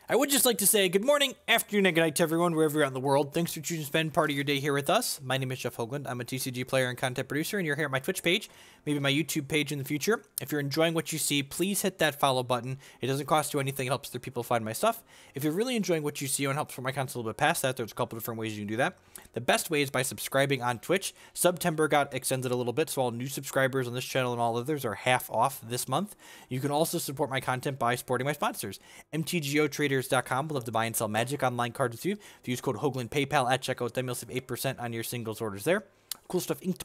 I would just like to say good morning, afternoon, and good night to everyone, wherever you're at in the world. Thanks for choosing to spend part of your day here with us. My name is Jeff Hoagland. I'm a TCG player and content producer, and you're here at my Twitch page, maybe my YouTube page in the future. If you're enjoying what you see, please hit that follow button. It doesn't cost you anything. It helps other people find my stuff. If you're really enjoying what you see and helps for my content a little bit past that, there's a couple different ways you can do that. The best way is by subscribing on Twitch. September got extended a little bit, so all new subscribers on this channel and all others are half off this month. You can also support my content by supporting my sponsors. MTGOtraders.com will have to buy and sell Magic Online cards with you. If you use code Hoagland PayPal at checkout, then you'll save 8% on your singles orders there. Cool Stuff Inc.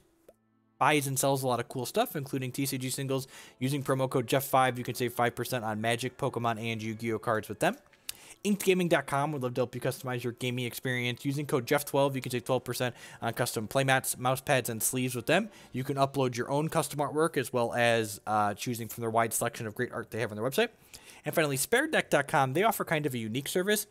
buys and sells a lot of cool stuff, including TCG singles. Using promo code Jeff5, you can save 5% on Magic, Pokemon, and Yu-Gi-Oh cards with them. InkedGaming.com would love to help you customize your gaming experience. Using code Jeff12, you can save 12% on custom playmats, mouse pads, and sleeves with them. You can upload your own custom artwork as well as choosing from their wide selection of great art they have on their website. And finally, SpareDeck.com, they offer kind of a unique service.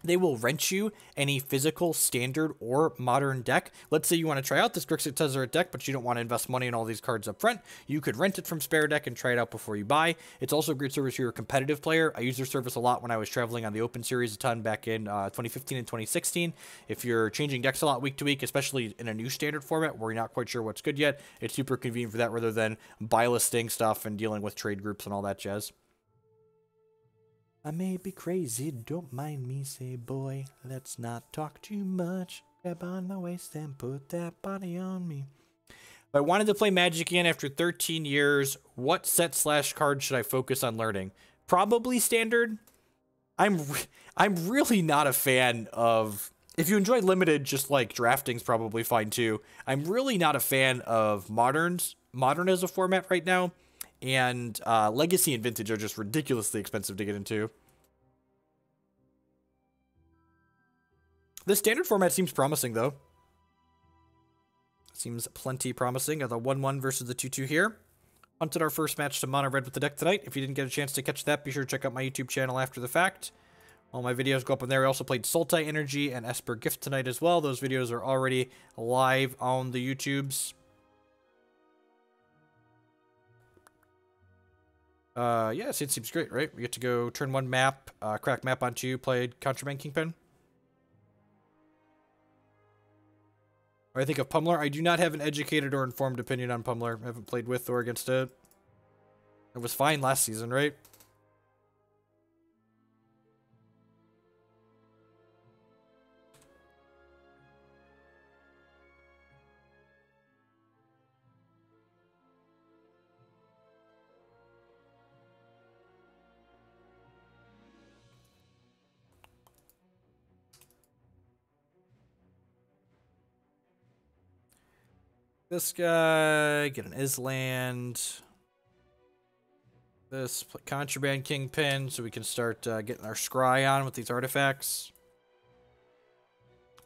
They will rent you any physical, standard, or modern deck. Let's say you want to try out this Grixis Tezzeret deck, but you don't want to invest money in all these cards up front. You could rent it from Spare Deck and try it out before you buy. It's also a great service if you're a competitive player. I used their service a lot when I was traveling on the Open Series a ton back in 2015 and 2016. If you're changing decks a lot week to week, especially in a new standard format where you're not quite sure what's good yet, it's super convenient for that rather than buy listing stuff and dealing with trade groups and all that jazz. I may be crazy, don't mind me, say boy, let's not talk too much. Grab on my waist and put that body on me. If I wanted to play Magic again after 13 years, what set/card should I focus on learning? Probably standard. I'm really not a fan of... If you enjoy limited, just like drafting's probably fine too. I'm really not a fan of modern as a format right now. And Legacy and Vintage are just ridiculously expensive to get into. The standard format seems promising, though. Seems plenty promising. The 1-1 versus the 2-2 here. Hunted our first match to Mono Red with the deck tonight. If you didn't get a chance to catch that, be sure to check out my YouTube channel after the fact. All my videos go up in there. We also played Sultai Energy and Esper Gift tonight as well. Those videos are already live on the YouTubes. Yeah, it seems great, right? We get to go turn 1 map, crack map on 2, played Contraband Kingpin. What I think of Pummeler, I do not have an educated or informed opinion on Pummeler. I haven't played with or against it. It was fine last season, right? This guy, get an Island. This, Contraband Kingpin, so we can start getting our scry on with these artifacts.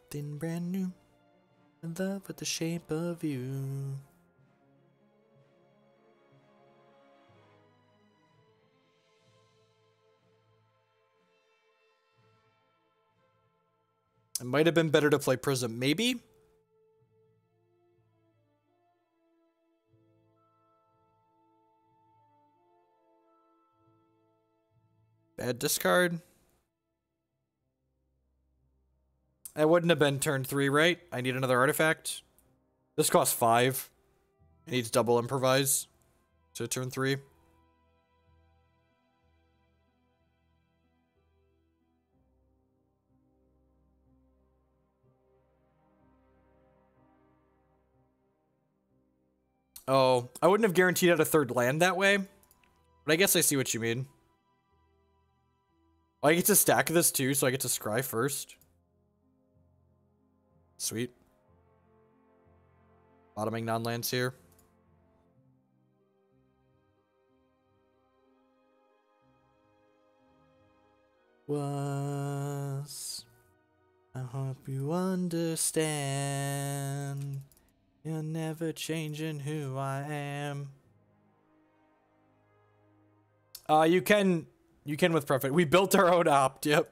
Thin brand new, in love with the shape of you. It might have been better to play Prism, maybe? Bad discard. That wouldn't have been turn 3, right? I need another artifact. This costs 5. It needs double improvise to turn 3. Oh, I wouldn't have guaranteed out a third land that way. But I guess I see what you mean. Oh, I get to stack this too, so I get to scry first. Sweet. Bottoming non-lands here. I hope you understand. You're never changing who I am. You can with Prophet. We built our own opt, yep.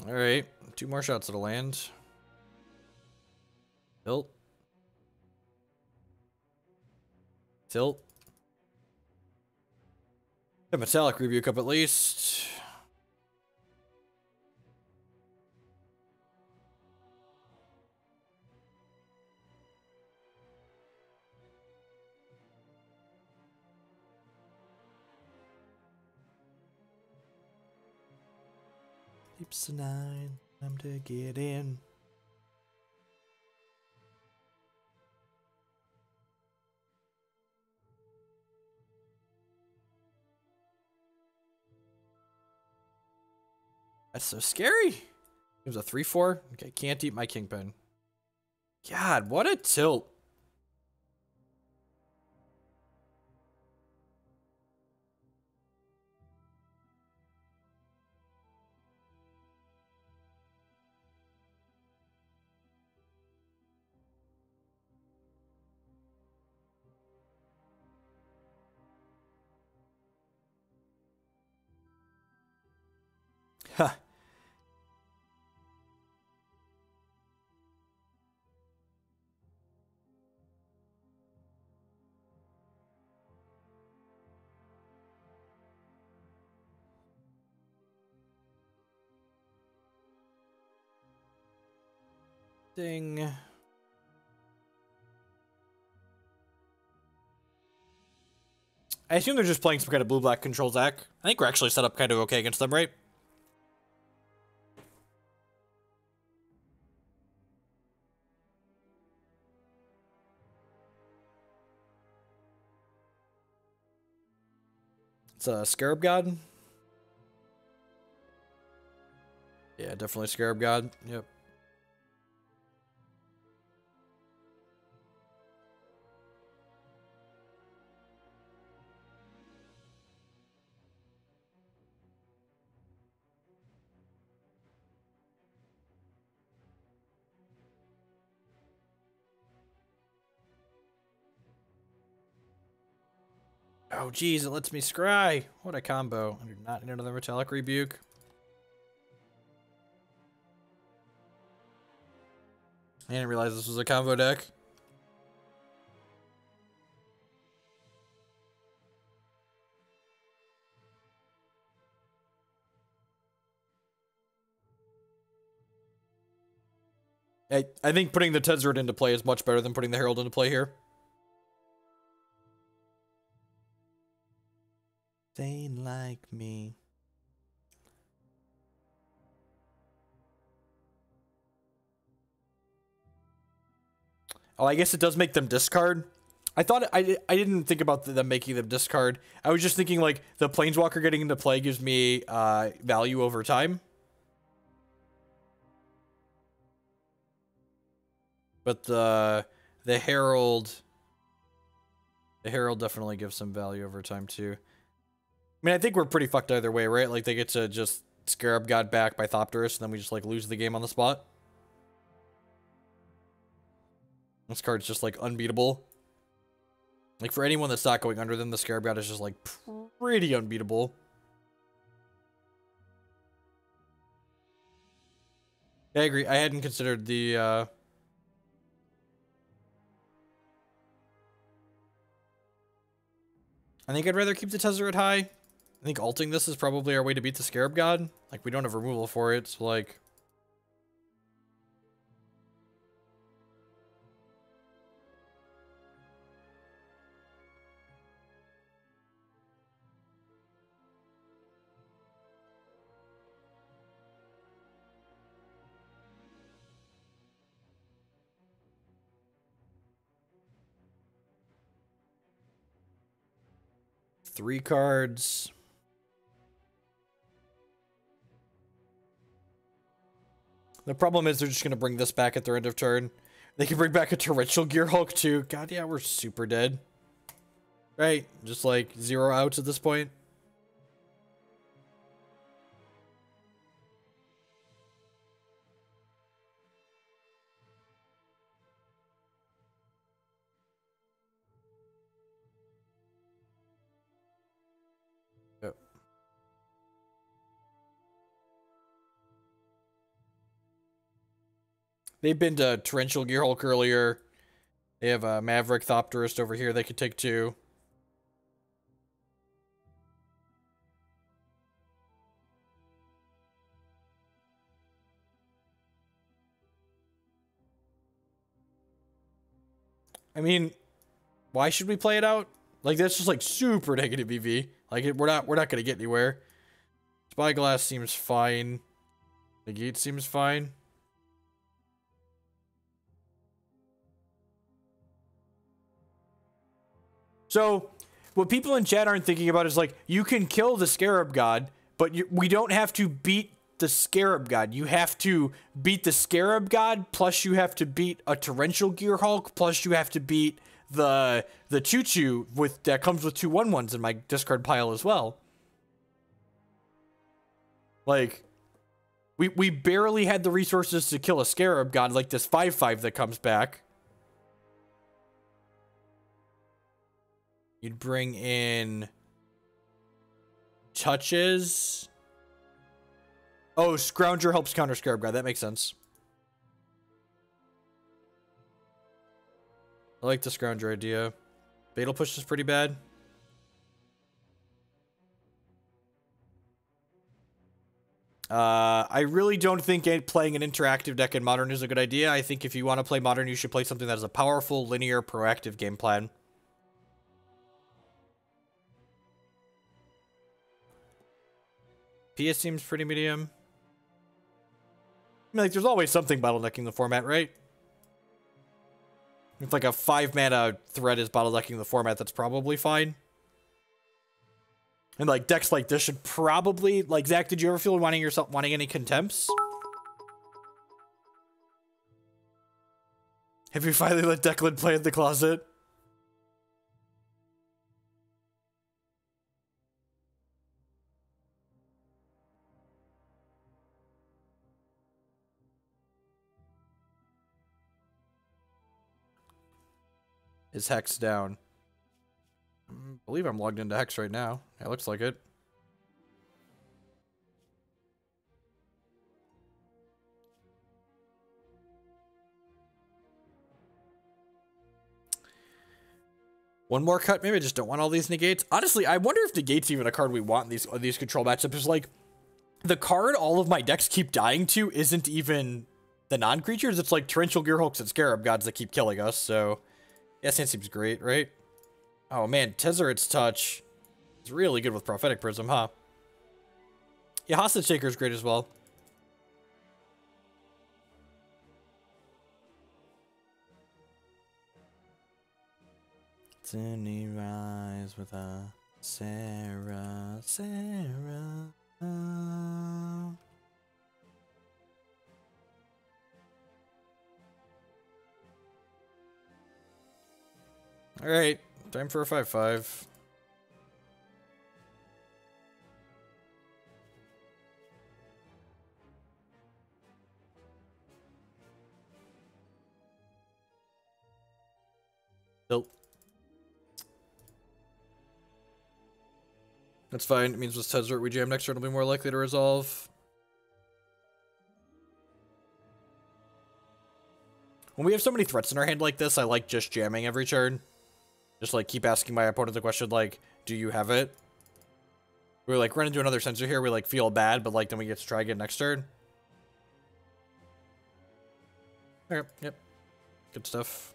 All right, 2 more shots at a land. Tilt. Tilt. A Metallic Rebuke up at least. Keeps the 9, time to get in. That's so scary. It was a 3/4. Okay, can't eat my Kingpin. God, what a tilt. Huh. Ding. I assume they're just playing some kind of blue-black control deck. I think we're actually set up kind of okay against them, right? It's a Scarab God. Yeah, definitely Scarab God. Yep. Oh, geez, it lets me scry. What a combo. I do not need another Metallic Rebuke. I didn't realize this was a combo deck. I think putting the Tezzert into play is much better than putting the Herald into play here. They like me. Oh, I guess it does make them discard. I thought I didn't think about them making them discard. I was just thinking like the Planeswalker getting into play gives me value over time. But the Herald definitely gives some value over time too. I mean, I think we're pretty fucked either way, right? Like they get to just Scarab God back by Thopterist, and then we just like lose the game on the spot. This card's just like unbeatable. Like for anyone that's not going under them, the Scarab God is just like pretty unbeatable. I agree. I hadn't considered the I think I'd rather keep the Tezzeret high. I think alting this is probably our way to beat the Scarab God. Like we don't have removal for it, so like 3 cards. The problem is they're just going to bring this back at their end of turn. They can bring back a Torrential Gearhulk too. God, yeah, we're super dead. Right? Just like 0 outs at this point. Yep. They've been to Torrential Gearhulk earlier. They have a Maverick Thopterist over here they could take too. I mean, why should we play it out? Like that's just like super negative EV. Like we're not gonna get anywhere. Spyglass seems fine. Negate seems fine. So, what people in chat aren't thinking about is like, you can kill the Scarab God, but we don't have to beat the Scarab God. You have to beat the Scarab God, plus you have to beat a Torrential Gearhulk, plus you have to beat the Choo-Choo that comes with 2 1/1s in my discard pile as well. Like, we barely had the resources to kill a Scarab God like this 5/5 that comes back. You'd bring in touches. Oh, Scrounger helps counter Scarab God. That makes sense. I like the Scrounger idea. Fatal Push is pretty bad. I really don't think playing an interactive deck in Modern is a good idea. I think if you want to play Modern, you should play something that has a powerful, linear, proactive game plan. Pia seems pretty medium. I mean, like, there's always something bottlenecking the format, right? If, like, a 5-mana threat is bottlenecking the format, that's probably fine. And, like, decks like this should probably... Like, Zach, did you ever feel wanting any contempts? Have you finally let Declan play in the closet? Is Hex down? I believe I'm logged into Hex right now. It looks like it. One more cut. Maybe I just don't want all these negates. Honestly, I wonder if negate's even a card we want in these control matchups. It's like the card all of my decks keep dying to isn't even the non-creatures. It's like Torrential Gearhulks and Scarab Gods that keep killing us. So yeah, that seems great, right? Oh man, Tezzeret's Touch is really good with Prophetic Prism, huh? Yeah, Hostage Taker is great as well. Destiny rise with a Sarah. Alright, time for a 5/5. Nope. That's fine. It means with Tezzert we jam next turn, it'll be more likely to resolve. When we have so many threats in our hand like this, I like just jamming every turn. Just like keep asking my opponent the question like, do you have it? We're like, run into another sensor here, we like feel bad, but like then we get to try again next turn. Okay, yep. Good stuff.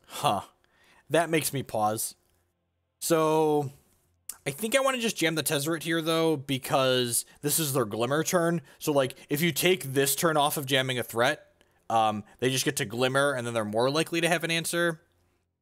Huh. That makes me pause. So, I think I want to just jam the Tezzeret here, though, because this is their Glimmer turn. So, like, if you take this turn off of jamming a threat, they just get to Glimmer, and then they're more likely to have an answer.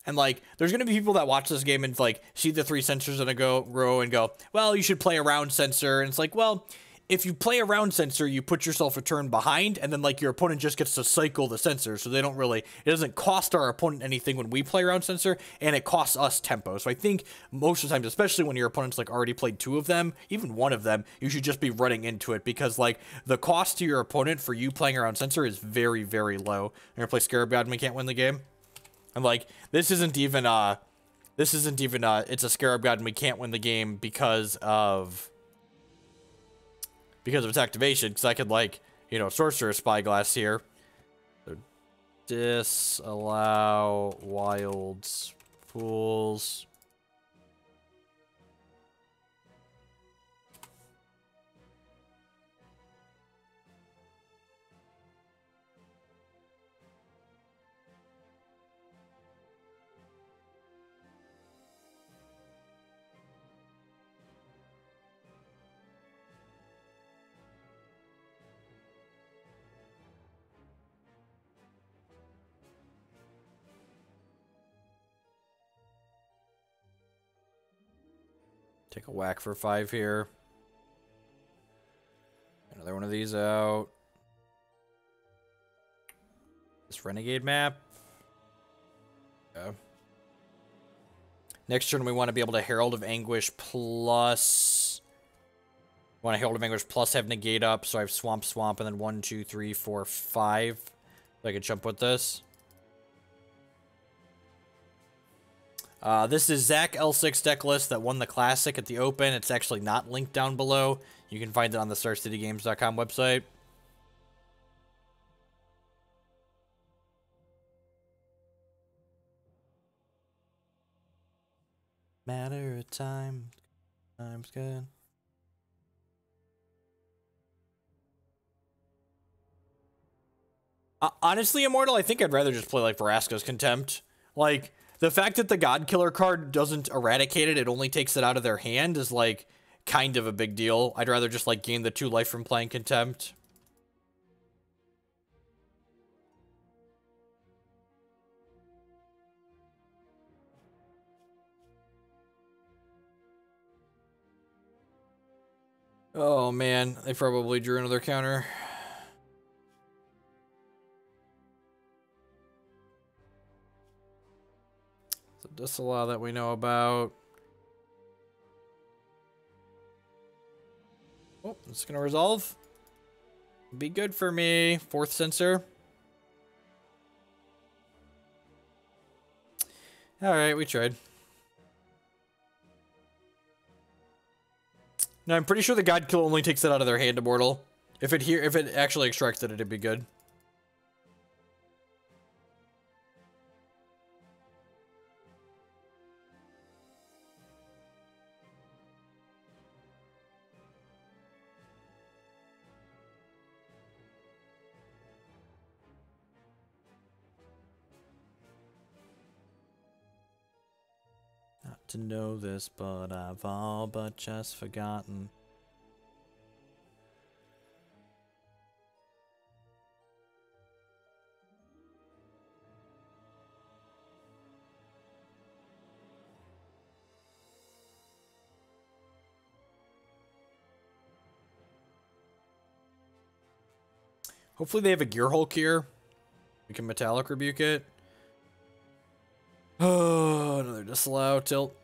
And, like, there's going to be people that watch this game and, like, see the 3 sensors in a row and go, well, you should play around sensor. And it's like, well, if you play around sensor, you put yourself a turn behind, and then, like, your opponent just gets to cycle the sensor, so they don't really, it doesn't cost our opponent anything when we play around sensor, and it costs us tempo. So I think most of the times, especially when your opponent's, like, already played 2 of them, even 1 of them, you should just be running into it, because, like, the cost to your opponent for you playing around sensor is very, very low. You're gonna play Scarab God and we can't win the game? And, like, this isn't even, it's a Scarab God and we can't win the game because of its activation, because I could, like, you know, Sorcerous Spyglass here. So disallow wilds pools. Take a whack for 5 here. Another one of these out. This Renegade Map. Yeah. Next turn we want to be able to Herald of Anguish plus... want to Herald of Anguish plus have Negate up, so I have Swamp, and then 1, 2, 3, 4, 5. So I could jump with this. This is Zach L6 deck list that won the Classic at the Open. It's actually not linked down below. You can find it on the StarCityGames.com website. Matter of time. Time's good. Honestly, Immortal, I think I'd rather just play like Vraska's Contempt. Like, the fact that the God Killer card doesn't eradicate it, it only takes it out of their hand is, like, kind of a big deal. I'd rather just, like, gain the 2 life from playing Contempt. Oh, man. They probably drew another counter. So disallow that we know about. Oh, it's gonna resolve. Be good for me. 4th sensor. Alright, we tried. Now, I'm pretty sure the God Kill only takes it out of their hand, Immortal. If it actually extracts it, it'd be good. to know this, but I've all but just forgotten. Hopefully they have a Gear Hulk here. We can Metallic Rebuke it. Oh, another disallow tilt.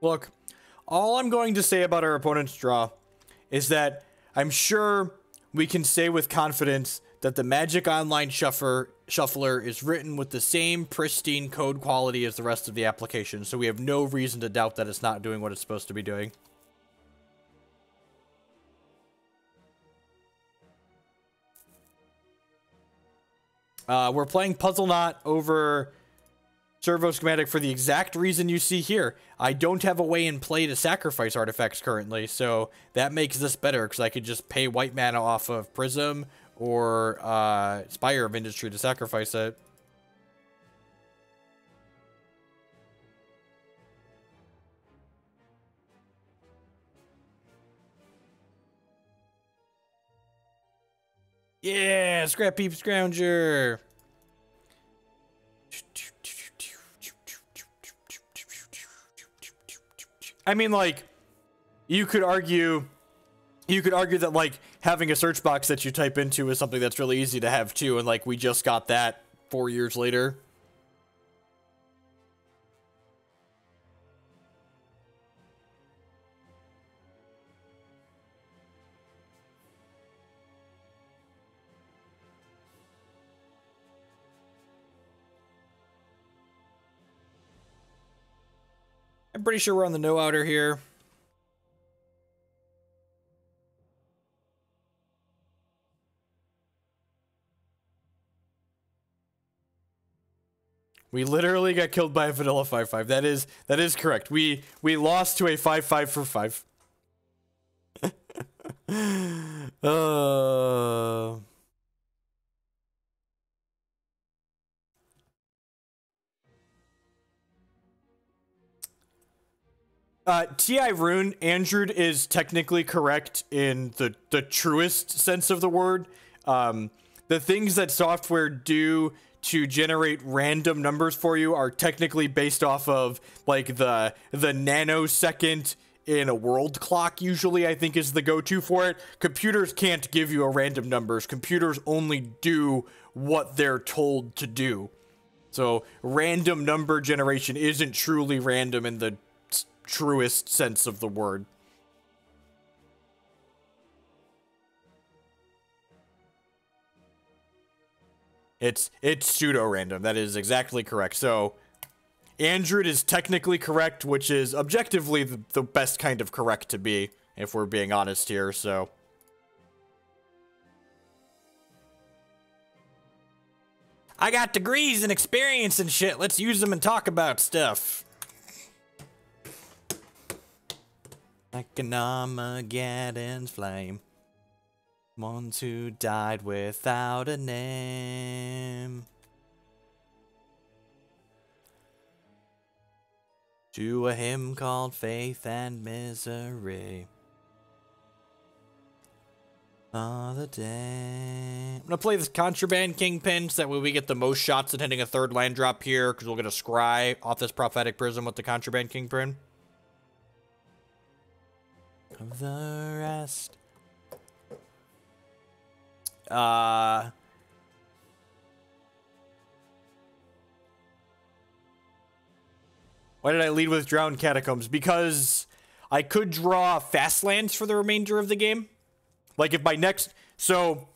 Look, all I'm going to say about our opponent's draw is that I'm sure we can say with confidence that the Magic Online Shuffler is written with the same pristine code quality as the rest of the application, so we have no reason to doubt that it's not doing what it's supposed to be doing. We're playing Puzzleknot over Servo Schematic for the exact reason you see here. I don't have a way in play to sacrifice artifacts currently, so that makes this better because I could just pay white mana off of Prism or Spire of Industry to sacrifice it. Yeah, Scrapheap Scrounger. I mean, like, you could argue that, like, having a search box that you type into is something that's really easy to have, too, and, like, we just got that 4 years later. I'm pretty sure we're on the no outer here. We literally got killed by a vanilla 5/5. That is correct. We lost to a 5/5 for 5. TI Rune, Andrew is technically correct in the truest sense of the word. The things that software do to generate random numbers for you are technically based off of, like, the nanosecond in a world clock, usually, I think, is the go-to for it. Computers can't give you a random numbers. Computers only do what they're told to do. So random number generation isn't truly random in the truest sense of the word. It's pseudo-random. That is exactly correct. So Andrew is technically correct, which is objectively the best kind of correct to be, if we're being honest here, so. I got degrees and experience and shit. Let's use them and talk about stuff. Like an Armageddon's flame. Ones who died without a name. To a hymn called Faith and Misery. All the day. I'm gonna play this Contraband Kingpin so that way we get the most shots at hitting a third land drop here, because we'll get a scry off this Prophetic Prism with the Contraband Kingpin. Of the rest. Why did I lead with Drowned Catacombs? Because I could draw fast lands for the remainder of the game. Like, if my next... So...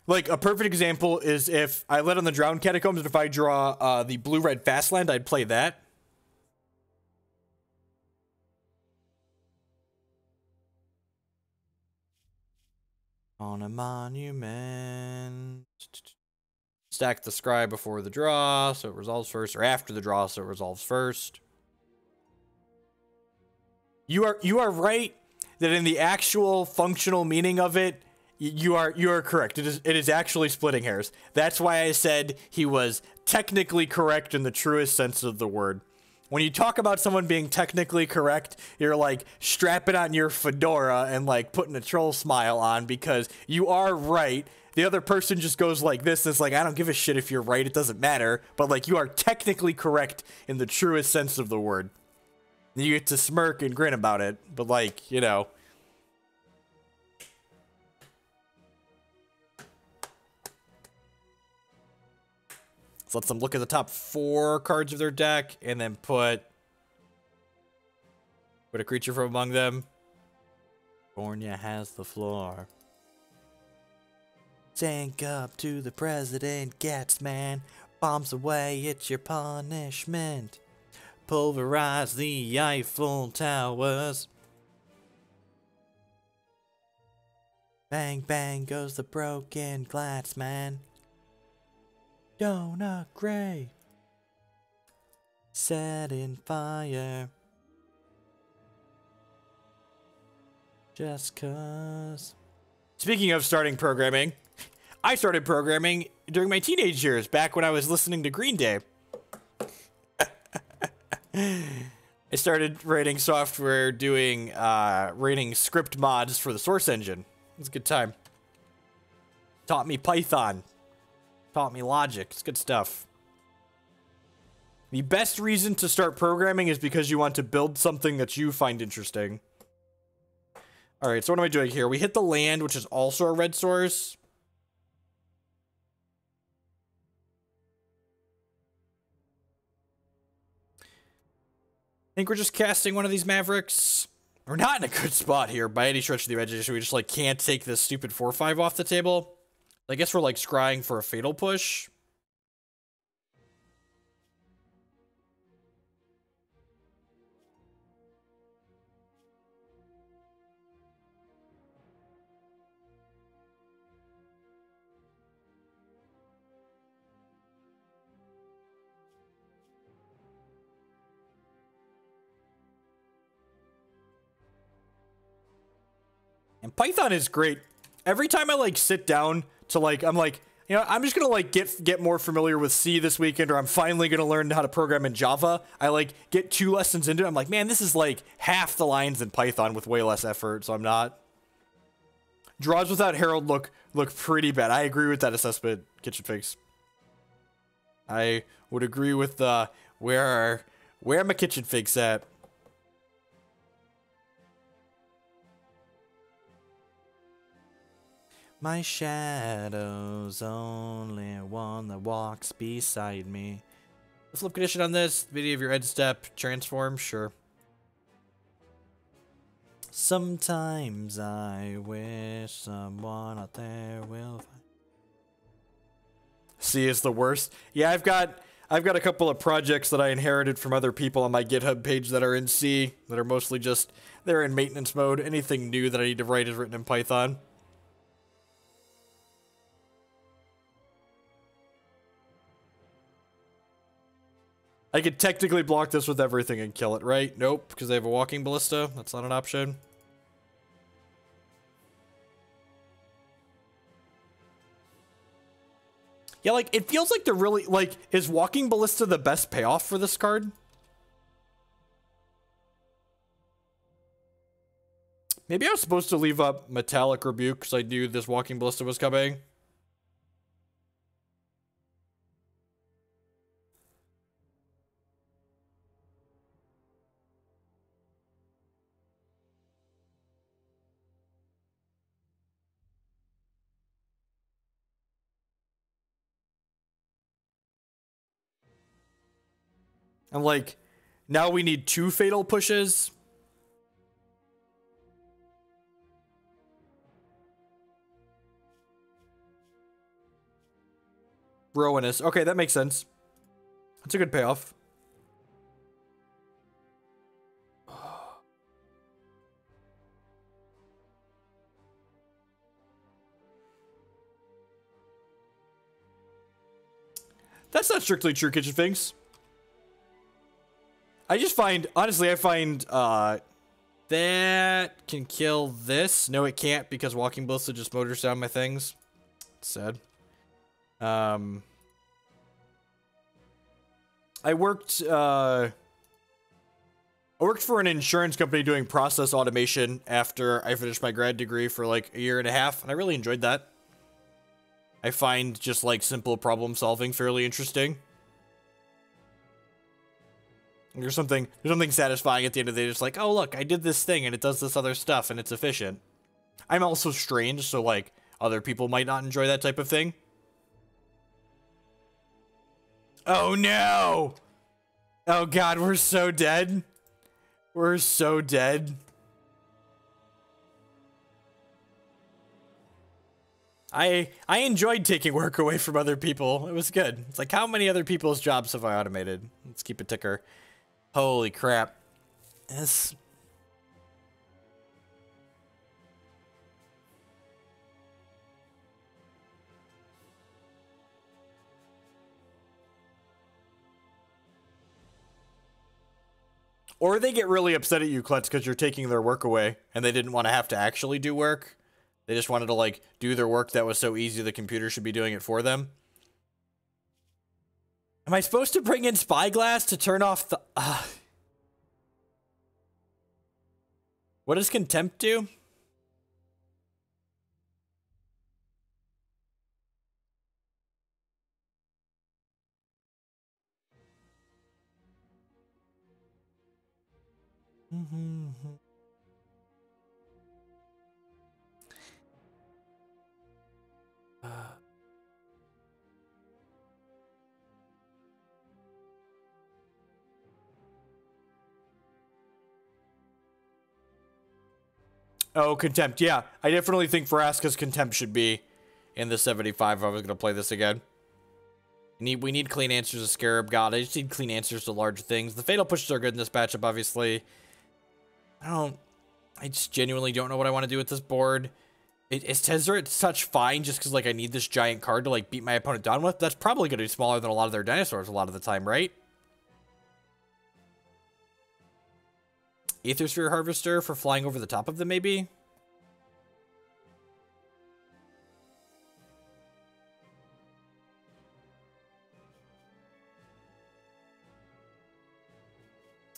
Like, a perfect example is if I led on the Drowned Catacombs, and if I draw the blue-red fast land, I'd play that. On a monument. Stack the scry before the draw, so it resolves first, or after the draw, so it resolves first. You are right that in the actual functional meaning of it, you are correct. It is actually splitting hairs. That's why I said he was technically correct in the truest sense of the word. When you talk about someone being technically correct, you're like strapping on your fedora and like putting a troll smile on because you are right. The other person just goes like this. It's like, I don't give a shit if you're right. It doesn't matter. But like, you are technically correct in the truest sense of the word. You get to smirk and grin about it. But like, you know. So let's them look at the top 4 cards of their deck and then put a creature from among them. California has the floor. Tank up to the president gets, man. Bombs away, it's your punishment. Pulverize the Eiffel Towers. Bang, bang goes the broken glass, man. Donut Gray. Set in fire. Just cause. Speaking of starting programming, I started programming during my teenage years, back when I was listening to Green Day. I started writing software, writing script mods for the Source Engine. It was a good time. Taught me Python. Taught me logic. It's good stuff. The best reason to start programming is because you want to build something that you find interesting. Alright, so what am I doing here? We hit the land, which is also a red source. I think we're just casting one of these Mavericks. We're not in a good spot here by any stretch of the imagination. We just like can't take this stupid 4/5 off the table. I guess we're like scrying for a fatal push. And Python is great. Every time I like sit down to like, I'm like, you know, I'm just gonna like get more familiar with C this weekend, or I'm finally gonna learn how to program in Java. I like get 2 lessons into it. I'm like, man, this is like half the lines in Python with way less effort, so I'm not. Draws without Herald look pretty bad. I agree with that assessment, Kitchen Figs. I would agree with where are my Kitchen Figs at? My shadow's only one that walks beside me. The flip condition on this, video of your end step, transform, sure. Sometimes I wish someone out there will find. C is the worst. Yeah, I've got a couple of projects that I inherited from other people on my GitHub page that are in C, that are mostly just, they're in maintenance mode. Anything new that I need to write is written in Python. I could technically block this with everything and kill it, right? Nope, because they have a walking ballista. That's not an option. Yeah, like, it feels like they're really, like, is walking ballista the best payoff for this card? Maybe I was supposed to leave up Metallic Rebuke because I knew this walking ballista was coming. I'm like, now we need 2 fatal pushes. Ruinous. Okay, that makes sense. That's a good payoff. That's not strictly true, Kitchen Finks. I just find, honestly, I find that can kill this. No, it can't because Walking Ballista just motors down my things. It's sad. I worked for an insurance company doing process automation after I finished my grad degree for like a year and a half, and I really enjoyed that. I find just like simple problem solving fairly interesting. There's something satisfying at the end of the day, just like, oh look, I did this thing and it does this other stuff and it's efficient. I'm also strange, so like other people might not enjoy that type of thing. Oh no! Oh god, we're so dead. We're so dead. I enjoyed taking work away from other people. It was good. It's like, how many other people's jobs have I automated? Let's keep a ticker. Holy crap. This... Or they get really upset at you, Klutz, because you're taking their work away, and they didn't want to have to actually do work. They just wanted to, like, do their work that was so easy the computer should be doing it for them. Am I supposed to bring in Spyglass to turn off the... What does Contempt do? Oh, Contempt. Yeah, I definitely think Vraska's Contempt should be in the 75 if I was going to play this again. We need clean answers to Scarab God. I just need clean answers to large things. The Fatal Pushes are good in this matchup, obviously. I just genuinely don't know what I want to do with this board. Is Tezzeret such fine just because, like, I need this giant card to, like, beat my opponent down with? That's probably going to be smaller than a lot of their dinosaurs a lot of the time, right? Aethersphere Harvester for flying over the top of them, maybe?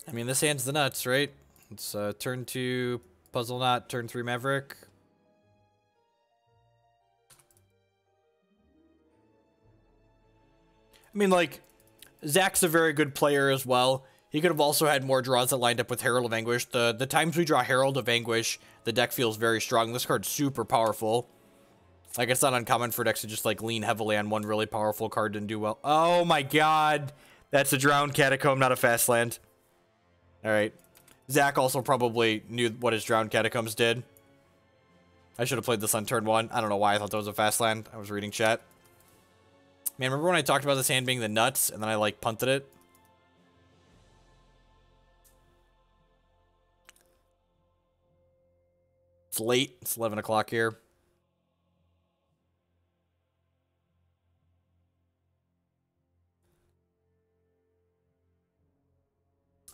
I mean, this hand's the nuts, right? It's turn 2 Puzzleknot, turn 3 Maverick. I mean, like, Zach's a very good player as well. He could have also had more draws that lined up with Herald of Anguish. The times we draw Herald of Anguish, the deck feels very strong. This card's super powerful. Like, it's not uncommon for decks to just, like, lean heavily on one really powerful card and do well. Oh my god! That's a Drowned Catacomb, not a fast land. Alright. Zach also probably knew what his Drowned Catacombs did. I should have played this on turn 1. I don't know why I thought that was a fast land. I was reading chat. Man, remember when I talked about this hand being the nuts, and then I, like, punted it? It's late. It's 11 o'clock here.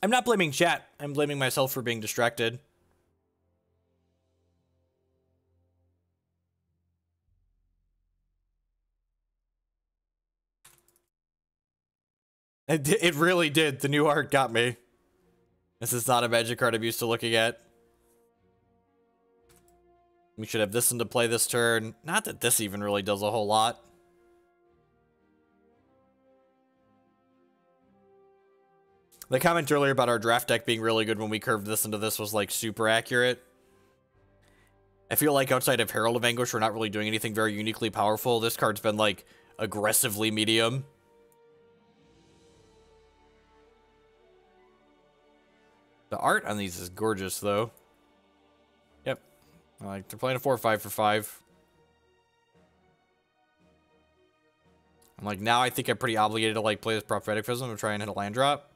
I'm not blaming chat. I'm blaming myself for being distracted. It really did. The new art got me. This is not a Magic card I'm used to looking at. We should have this into play this turn. Not that this even really does a whole lot. The comment earlier about our draft deck being really good when we curved this into this was, like, super accurate. I feel like outside of Herald of Anguish, we're not really doing anything very uniquely powerful. This card's been, like, aggressively medium. The art on these is gorgeous, though. Yep. Like, they're playing a 4-5 for 5. I'm like, now I think I'm pretty obligated to, like, play this Prophetic Prism and try and hit a land drop.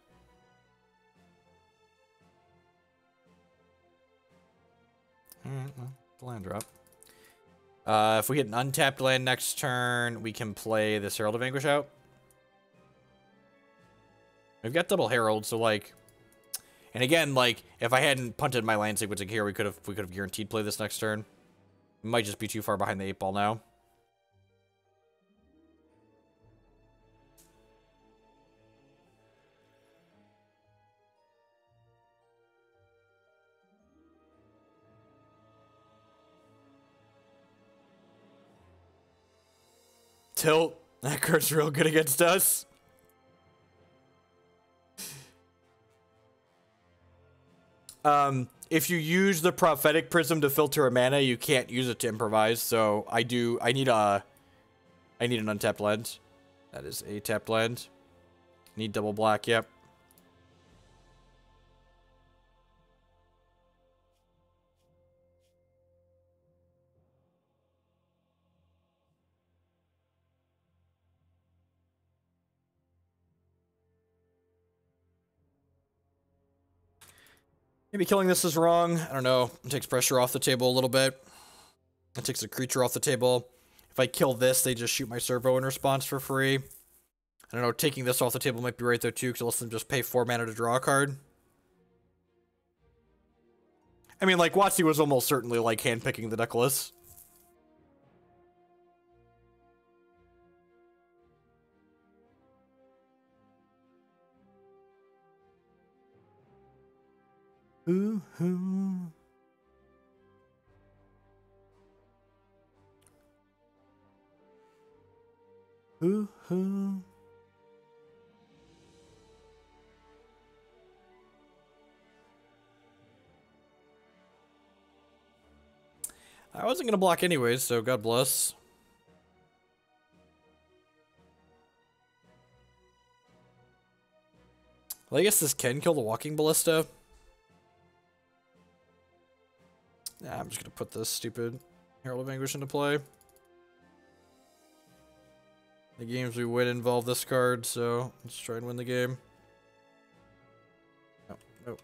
Alright, well, the land drop. If we hit an untapped land next turn, we can play this Herald of Anguish out. We've got double Herald, so, like... And again, like, if I hadn't punted my land sequencing here, we could have guaranteed play this next turn. We might just be too far behind the 8-ball now. Tilt. That card's real good against us. If you use the Prophetic Prism to filter a mana, you can't use it to improvise. So I need an untapped land. That is a tapped land. Need double black. Yep. Maybe killing this is wrong. I don't know. It takes pressure off the table a little bit. It takes a creature off the table. If I kill this, they just shoot my servo in response for free. I don't know. Taking this off the table might be right there too, because it lets them just pay 4 mana to draw a card. I mean, like, WotC was almost certainly, like, handpicking the decklist. Ooh, ooh. Ooh, ooh. I wasn't gonna block anyways, so God bless. Well, I guess this can kill the Walking Ballista. Nah, I'm just gonna put this stupid Herald of Anguish into play. The games we win involve this card, so let's try and win the game. No, no.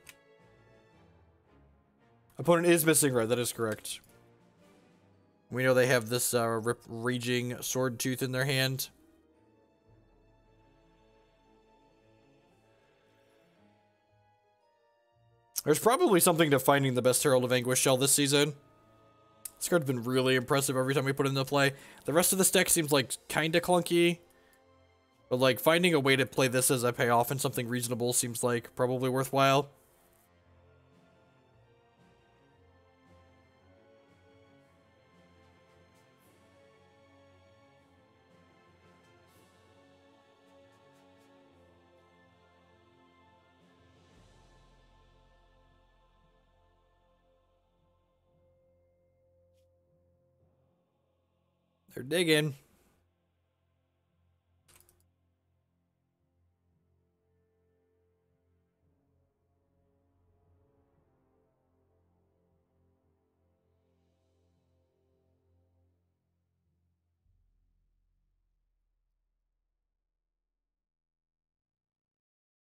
Opponent is missing red, that is correct. We know they have this raging sword tooth in their hand. There's probably something to finding the best Herald of Anguish shell this season. This card's been really impressive every time we put it into play. The rest of this deck seems like kinda clunky. But like finding a way to play this as a payoff and something reasonable seems like probably worthwhile. They're digging.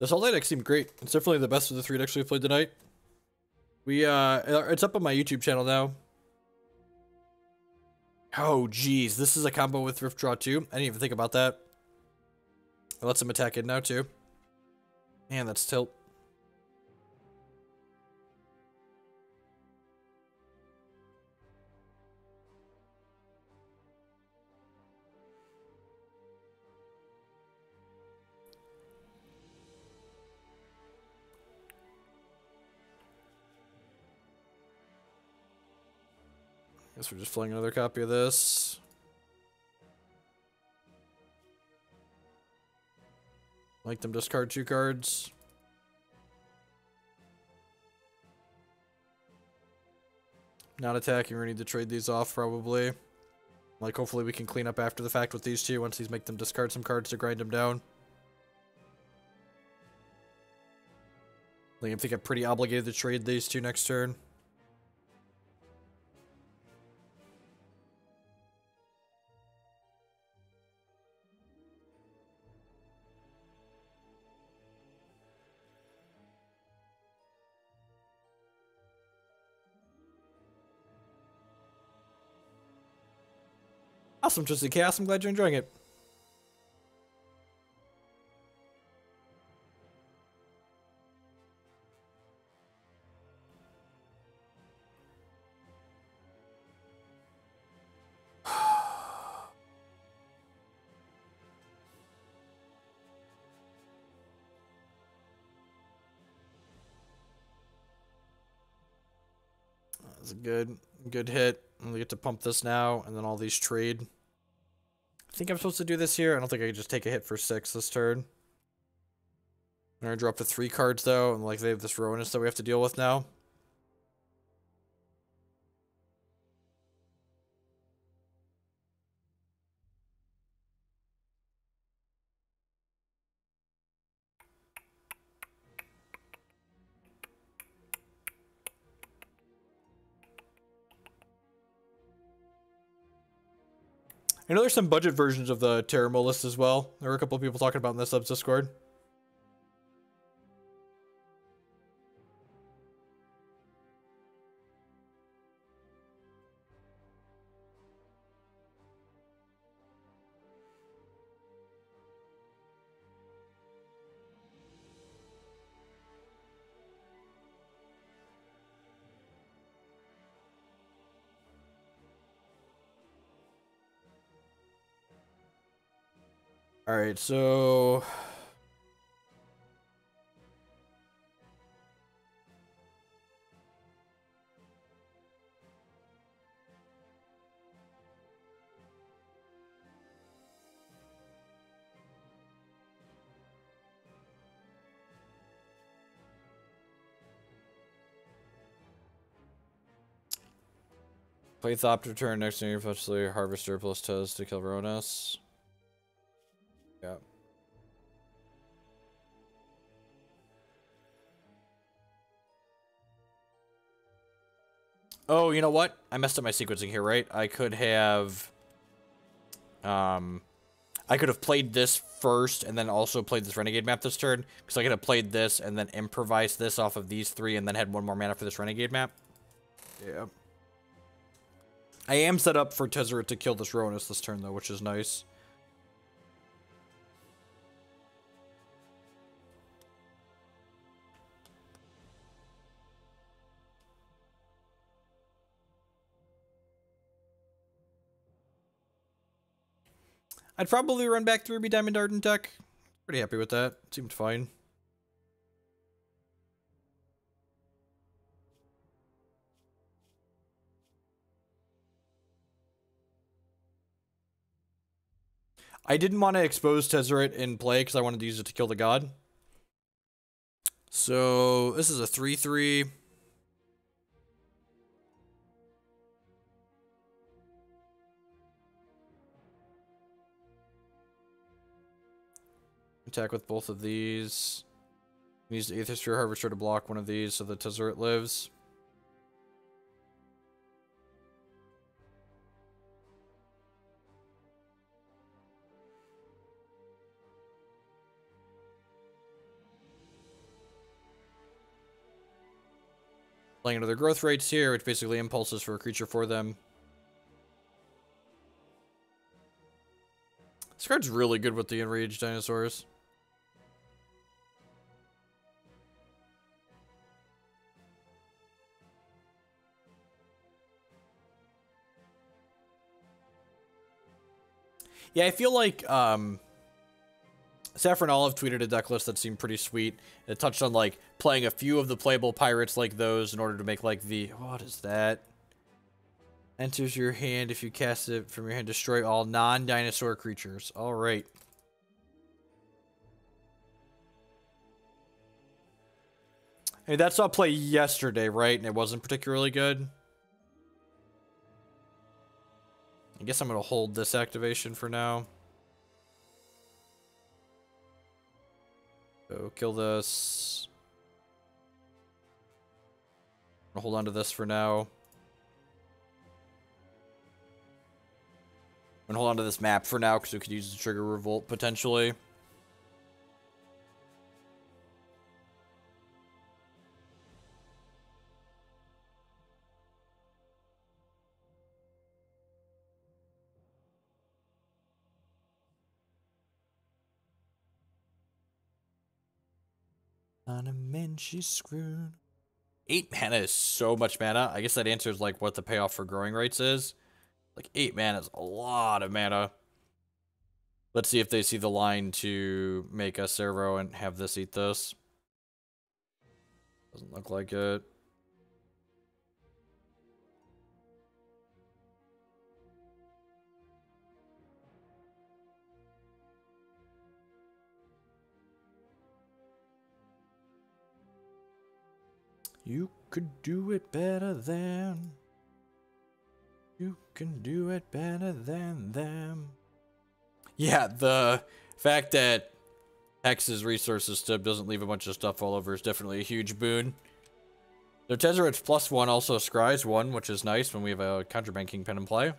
This all deck seemed great. It's definitely the best of the 3 decks we've played tonight. It's up on my YouTube channel now. Oh, geez. This is a combo with Rift Draw too. I didn't even think about that. It lets him attack in now too. Man, that's tilt. Guess we're just playing another copy of this. Make them discard 2 cards. Not attacking, we need to trade these off probably. Like hopefully we can clean up after the fact with these 2 once these make them discard some cards to grind them down. Like, I think I'm pretty obligated to trade these two next turn. Awesome, Twisted Chaos. I'm glad you're enjoying it. That's a good hit. We get to pump this now, and then all these trade. I think I'm supposed to do this here. I don't think I can just take a hit for 6 this turn. I'm gonna drop to 3 cards though, and like they have this Ruinous that we have to deal with now. I know there's some budget versions of the Teramo list as well. There were a couple of people talking about in the subs Discord. All right, so play Thopter turn next to your Fetid Harvester plus Tez to kill Ruinous. Yeah. Oh, you know what? I messed up my sequencing here, right? I could have played this first and then also played this Renegade Map this turn, because I could have played this and then improvised this off of these 3 and then had 1 more mana for this Renegade Map. Yeah. I am set up for Tezzeret to kill this Ruinous this turn though, which is nice. I'd probably run back the Ruby Diamond Ardent deck. Pretty happy with that. Seemed fine. I didn't want to expose Tezzeret in play because I wanted to use it to kill the god. So this is a 3/3. Attack with both of these. Use the Aethersphere Harvester to block one of these so the Tezzeret lives. Playing another growth rates here, which basically impulses for a creature for them. This card's really good with the Enraged Dinosaurs. Yeah, I feel like Saffron Olive tweeted a deck list that seemed pretty sweet. It touched on like playing a few of the playable pirates like those in order to make like the, what is that? Enters your hand if you cast it from your hand. Destroy all non-dinosaur creatures. All right. Hey, that saw play yesterday, right? And it wasn't particularly good. I guess I'm going to hold this activation for now. So kill this. I'll hold on to this for now. I'm gonna hold on to this map for now because we could use the trigger revolt potentially. On a man, she's screwed. 8 mana is so much mana. I guess that answers like what the payoff for growing rights is. Like 8 mana is a lot of mana. Let's see if they see the line to make a Servo and have this eat this. Doesn't look like it. You could do it better than. You can do it better than them. Yeah, the fact that Hex's resources stub doesn't leave a bunch of stuff all over is definitely a huge boon. So Tezzeret's +1 also scries 1, which is nice when we have a Contraband Kingpin in play.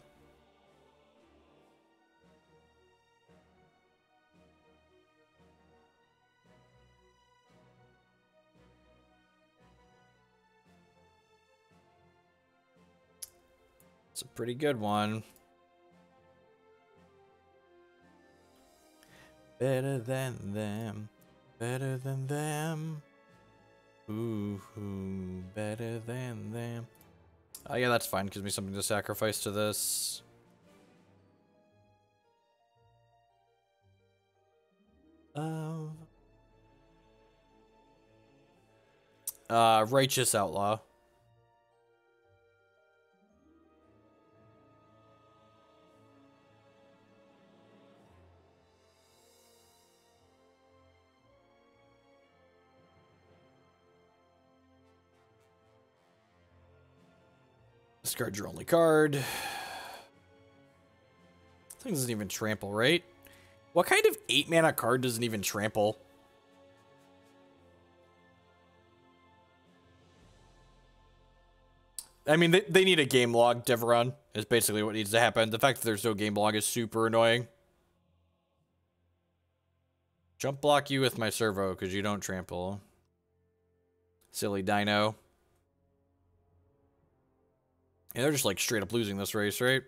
It's a pretty good one. Better than them. Better than them. Ooh, better than them. Oh, yeah, that's fine. Gives me something to sacrifice to this. Righteous Outlaw. Discard your only card. This thing doesn't even trample, right? What kind of 8 mana card doesn't even trample? I mean, they need a game log, Deveron, is basically what needs to happen. The fact that there's no game log is super annoying. Jump block you with my Servo, because you don't trample. Silly dino. Yeah, they're just like straight up losing this race, right?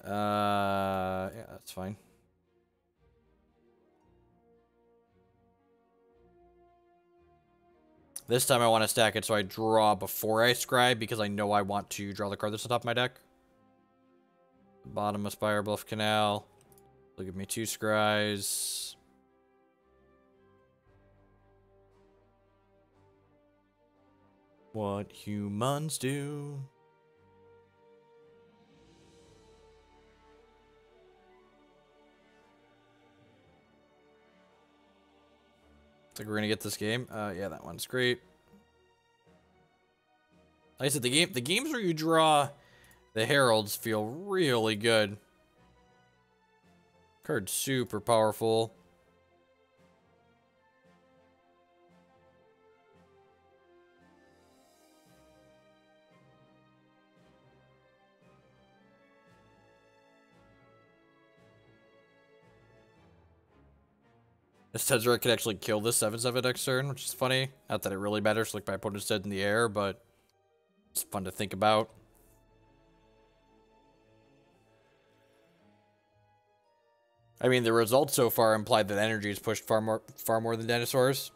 Yeah, that's fine. This time I want to stack it so I draw before I scribe because I know I want to draw the card that's on top of my deck. Bottom of Spirebluff Canal. Look at me, 2 scries. What humans do. Looks like we're gonna get this game. Yeah, that one's great. Like I said, the games where you draw the heralds feel really good. Card's super powerful. This Tezzeret could actually kill this 7/7 next turn, which is funny. Not that it really matters, like my opponent's dead in the air, but it's fun to think about. I mean, the results so far imply that energy is pushed far more than dinosaurs.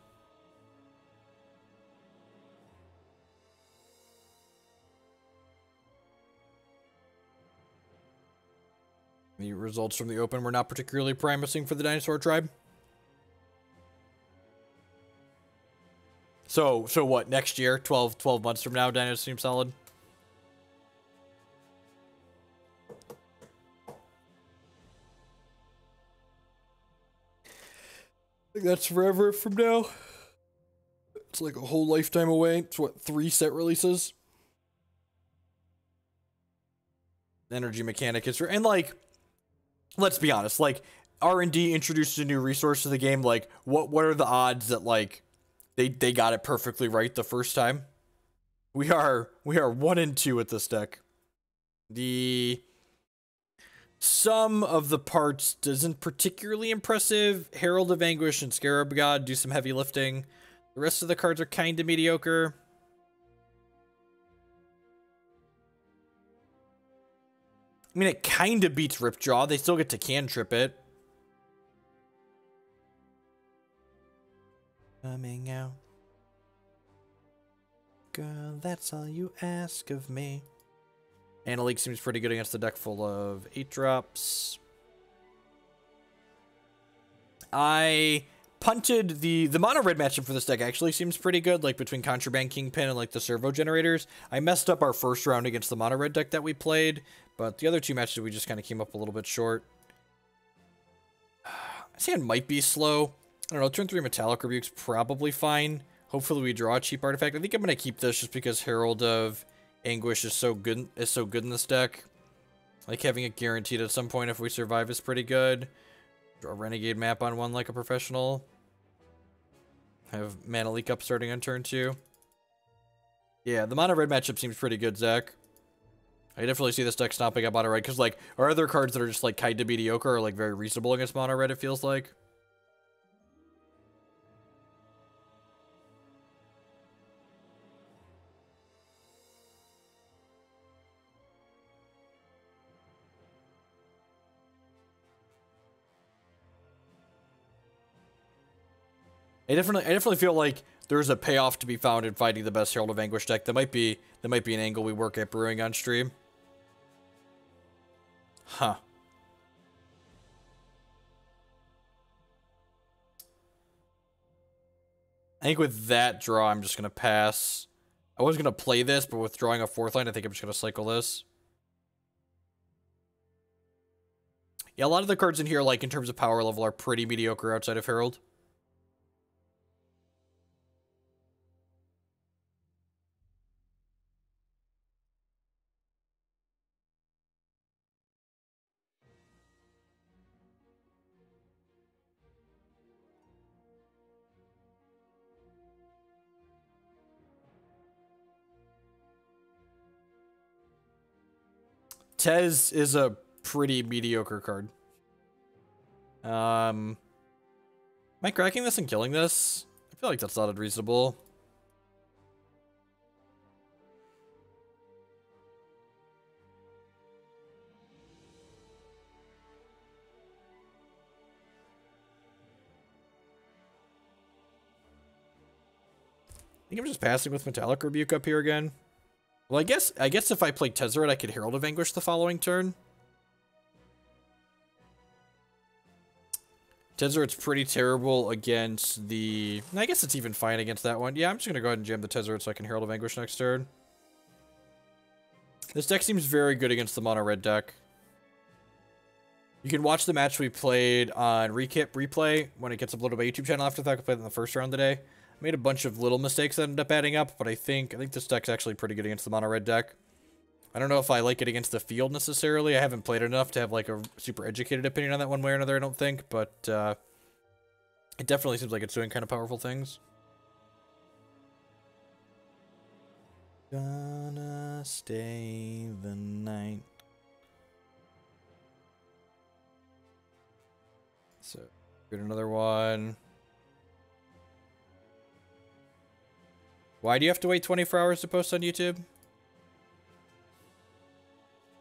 The results from the open were not particularly promising for the dinosaur tribe. So what, next year, 12 months from now, dinos seem solid? I think that's forever from now. It's like a whole lifetime away. It's what, 3 set releases? Energy mechanic is, and like, let's be honest, like R&D introduces a new resource to the game. Like, what are the odds that like they got it perfectly right the first time? We are 1-2 with this deck. The sum of the parts isn't particularly impressive. Herald of Anguish and Scarab God do some heavy lifting. The rest of the cards are kind of mediocre. I mean, it kind of beats Ripjaw. They still get to cantrip it. Coming out. Girl, that's all you ask of me. Analyque seems pretty good against the deck full of 8-drops. I punted the mono red matchup for this deck actually seems pretty good, like between Contraband Kingpin and like the servo generators. I messed up our first round against the mono red deck that we played, but the other two matches we just kind of came up a little bit short. This hand might be slow. I don't know, turn 3 Metallic Rebuke's probably fine. Hopefully we draw a cheap artifact. I think I'm going to keep this just because Herald of Anguish is so good in this deck. Like having it guaranteed at some point if we survive is pretty good. Draw a Renegade Map on one like a professional. Have Mana Leak up starting on turn 2. Yeah, the mono red matchup seems pretty good, Zach. I definitely see this deck stomping up mono red because like our other cards that are just like kind of mediocre are like very reasonable against mono red, it feels like. I definitely feel like there's a payoff to be found in fighting the best Herald of Anguish deck. That might be an angle we work at brewing on stream. Huh. I think with that draw, I'm just gonna pass. I was gonna play this, but with drawing a 4th line, I think I'm just gonna cycle this. Yeah, a lot of the cards in here, like in terms of power level, are pretty mediocre outside of Herald. Tez is a pretty mediocre card. Am I cracking this and killing this? I feel like that's not unreasonable. I think I'm just passing with Metallic Rebuke up here again. Well, I guess if I play Tezzeret, I could Herald of Anguish the following turn. Tezzeret's pretty terrible against the... I guess it's even fine against that one. Yeah, I'm just going to go ahead and jam the Tezzeret so I can Herald of Anguish next turn. This deck seems very good against the mono red deck. You can watch the match we played on replay when it gets uploaded to my YouTube channel after that. I played in the first round today. Made a bunch of little mistakes that ended up adding up, but I think this deck's actually pretty good against the mono red deck. I don't know if I like it against the field necessarily. I haven't played enough to have like a super educated opinion on that one way or another, I don't think, but it definitely seems like it's doing kind of powerful things. Gonna stay the night. So, get another one. Why do you have to wait 24 hours to post on YouTube?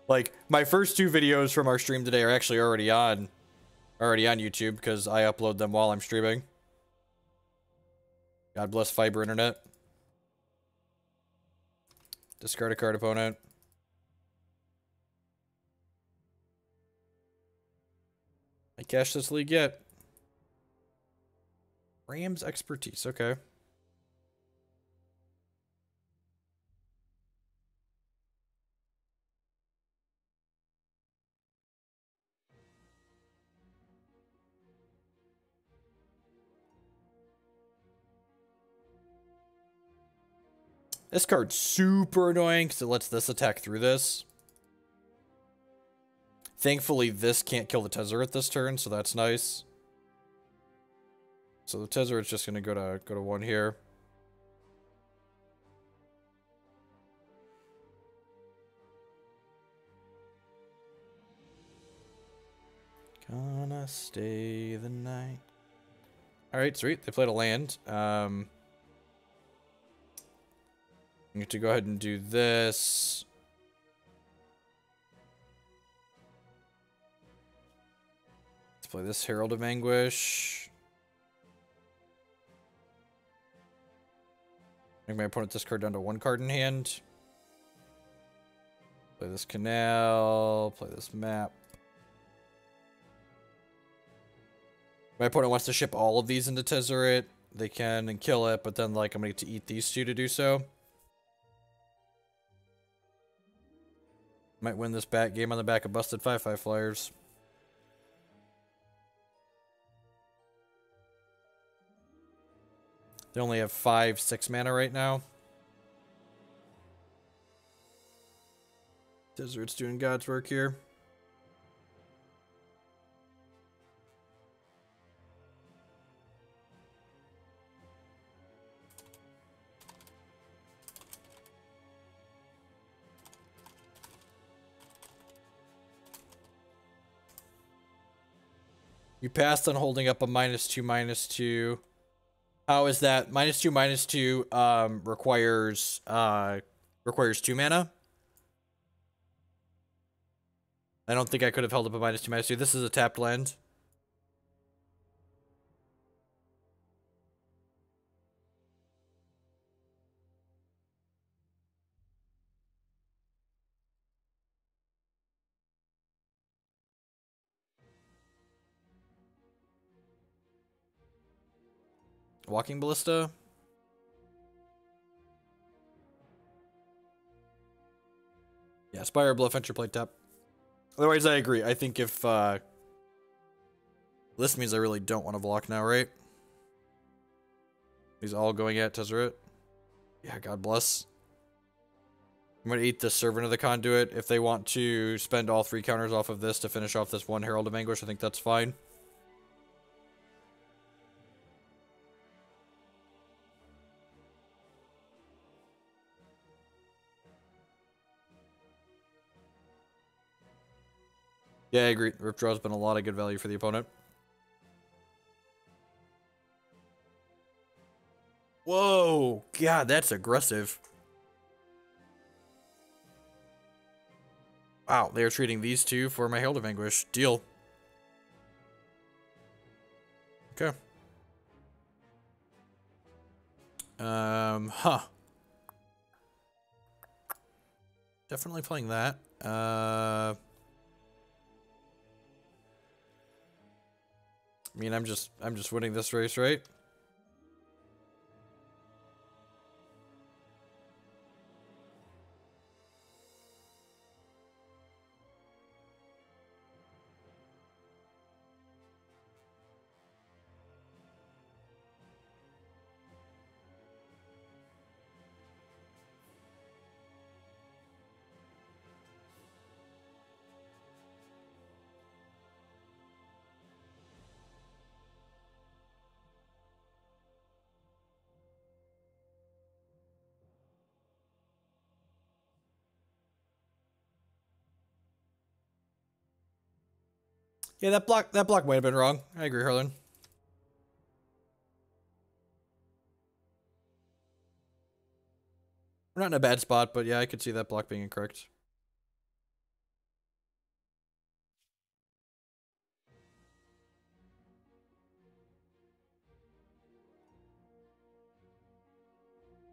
Like, my first 2 videos from our stream today are actually already on YouTube because I upload them while I'm streaming. God bless fiber internet. Discard a card, opponent. I cash this league yet. Rams expertise, okay. This card's super annoying because it lets this attack through this. Thankfully, this can't kill the Tezzeret this turn, so that's nice. So the Tezzeret's just gonna go to 1 here. Gonna stay the night. Alright, sweet. They played a land. I'm going to go ahead and do this. Let's play this Herald of Anguish. Make my opponent discard down to 1 card in hand. Play this Canal. Play this Map. My opponent wants to ship all of these into Tezzeret. They can and kill it, but then, like, I'm going to get to eat these 2 to do so. Might win this bat game on the back of busted 5/5 flyers. They only have 5/6 mana right now. Tezzert's doing God's work here. You passed on holding up a -2/-2. How is that? -2/-2 requires 2 mana. I don't think I could have held up a -2/-2. This is a tapped land. Walking Ballista. Yeah, Spirebluff entry plate tap. Otherwise, I agree. I think if this means I really don't want to block now, right? He's all going at Tezzeret. Yeah, God bless. I'm going to eat the Servant of the Conduit. If they want to spend all 3 counters off of this to finish off this 1 Herald of Anguish, I think that's fine. Yeah, I agree. Rip Draw's been a lot of good value for the opponent. Whoa! God, that's aggressive. Wow, they are treating these 2 for my Herald of Anguish. Deal. Okay. Huh. Definitely playing that. I mean, I'm just winning this race, right? Yeah, that block might have been wrong. I agree, Harlan. We're not in a bad spot, but yeah, I could see that block being incorrect.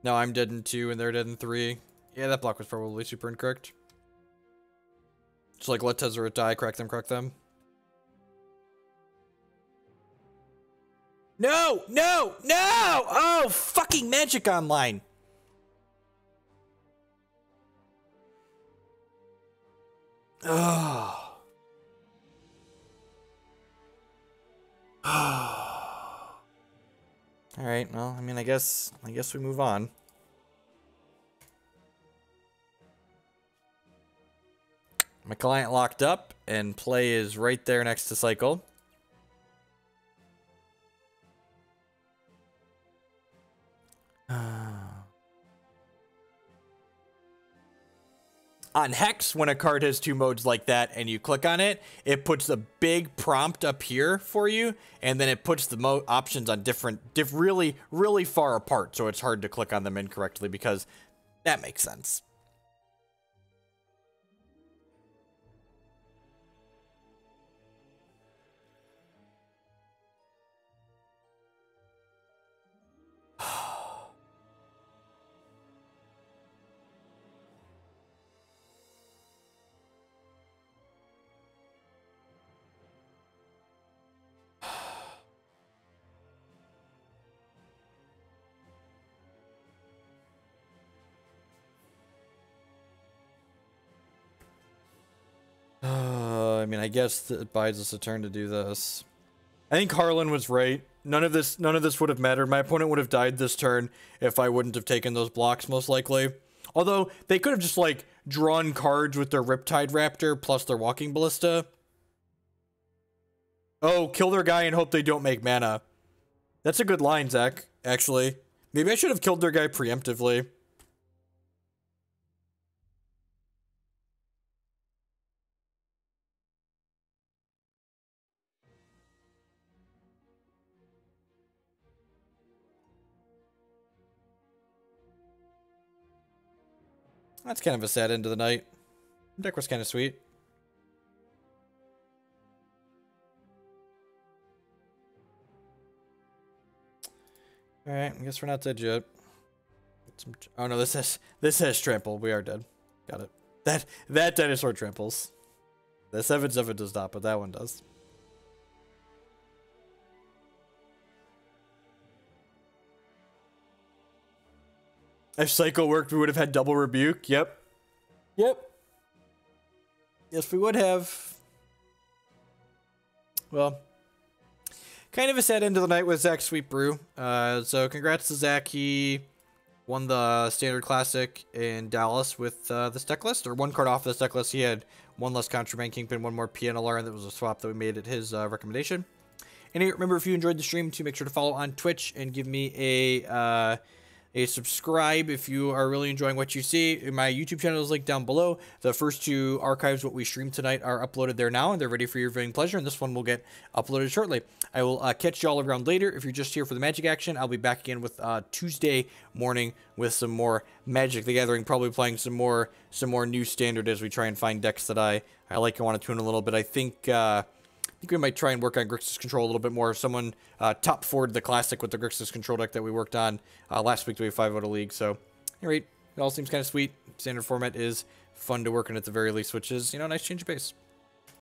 No, I'm dead in 2 and they're dead in 3. Yeah, that block was probably super incorrect. Just like let Tezzeret die, crack them. No! No! No! Oh, fucking Magic Online! Oh. Alright, well, I mean, I guess we move on. My client locked up, and play is right there next to cycle. On Hex, when a card has two modes like that and you click on it, it puts a big prompt up here for you, and then it puts the options on really, really far apart, so it's hard to click on them incorrectly, because that makes sense. I mean, I guess it buys us a turn to do this. I think Harlan was right. None of this would have mattered. My opponent would have died this turn if I wouldn't have taken those blocks, most likely. Although, they could have just, like, drawn cards with their Riptide Raptor plus their Walking Ballista. Oh, kill their guy and hope they don't make mana. That's a good line, Zach, actually. Maybe I should have killed their guy preemptively. That's kind of a sad end of the night. The deck was kind of sweet. Alright, I guess we're not dead yet. Oh no, this has trample. We are dead. Got it. That dinosaur tramples. The 7/7 does not, but that one does. If Cycle worked, we would have had double rebuke. Yep. Yep. Yes, we would have. Well, kind of a sad end of the night with Zach's Sweet Brew. So congrats to Zach. He won the Standard Classic in Dallas with this deck list, or one card off this deck list. He had one less Contraband Kingpin, one more Pia Nalaar, and that was a swap that we made at his recommendation. And remember, if you enjoyed the stream, to make sure to follow on Twitch and give me a subscribe if you are really enjoying what you see. My YouTube channel is linked down below. The first two archives, what we streamed tonight, are uploaded there now, and they're ready for your viewing pleasure, and this one will get uploaded shortly. I will catch you all around later. If you're just here for the Magic action, I'll be back again with Tuesday morning with some more Magic the Gathering, probably playing some more new Standard as we try and find decks that I like and want to tune a little bit. I think we might try and work on Grixis control a little bit more. Someone top forward the Classic with the Grixis control deck that we worked on last week to a 5 out of league. So, anyway, it all seems kind of sweet. Standard format is fun to work in at the very least, which is, you know, a nice change of pace.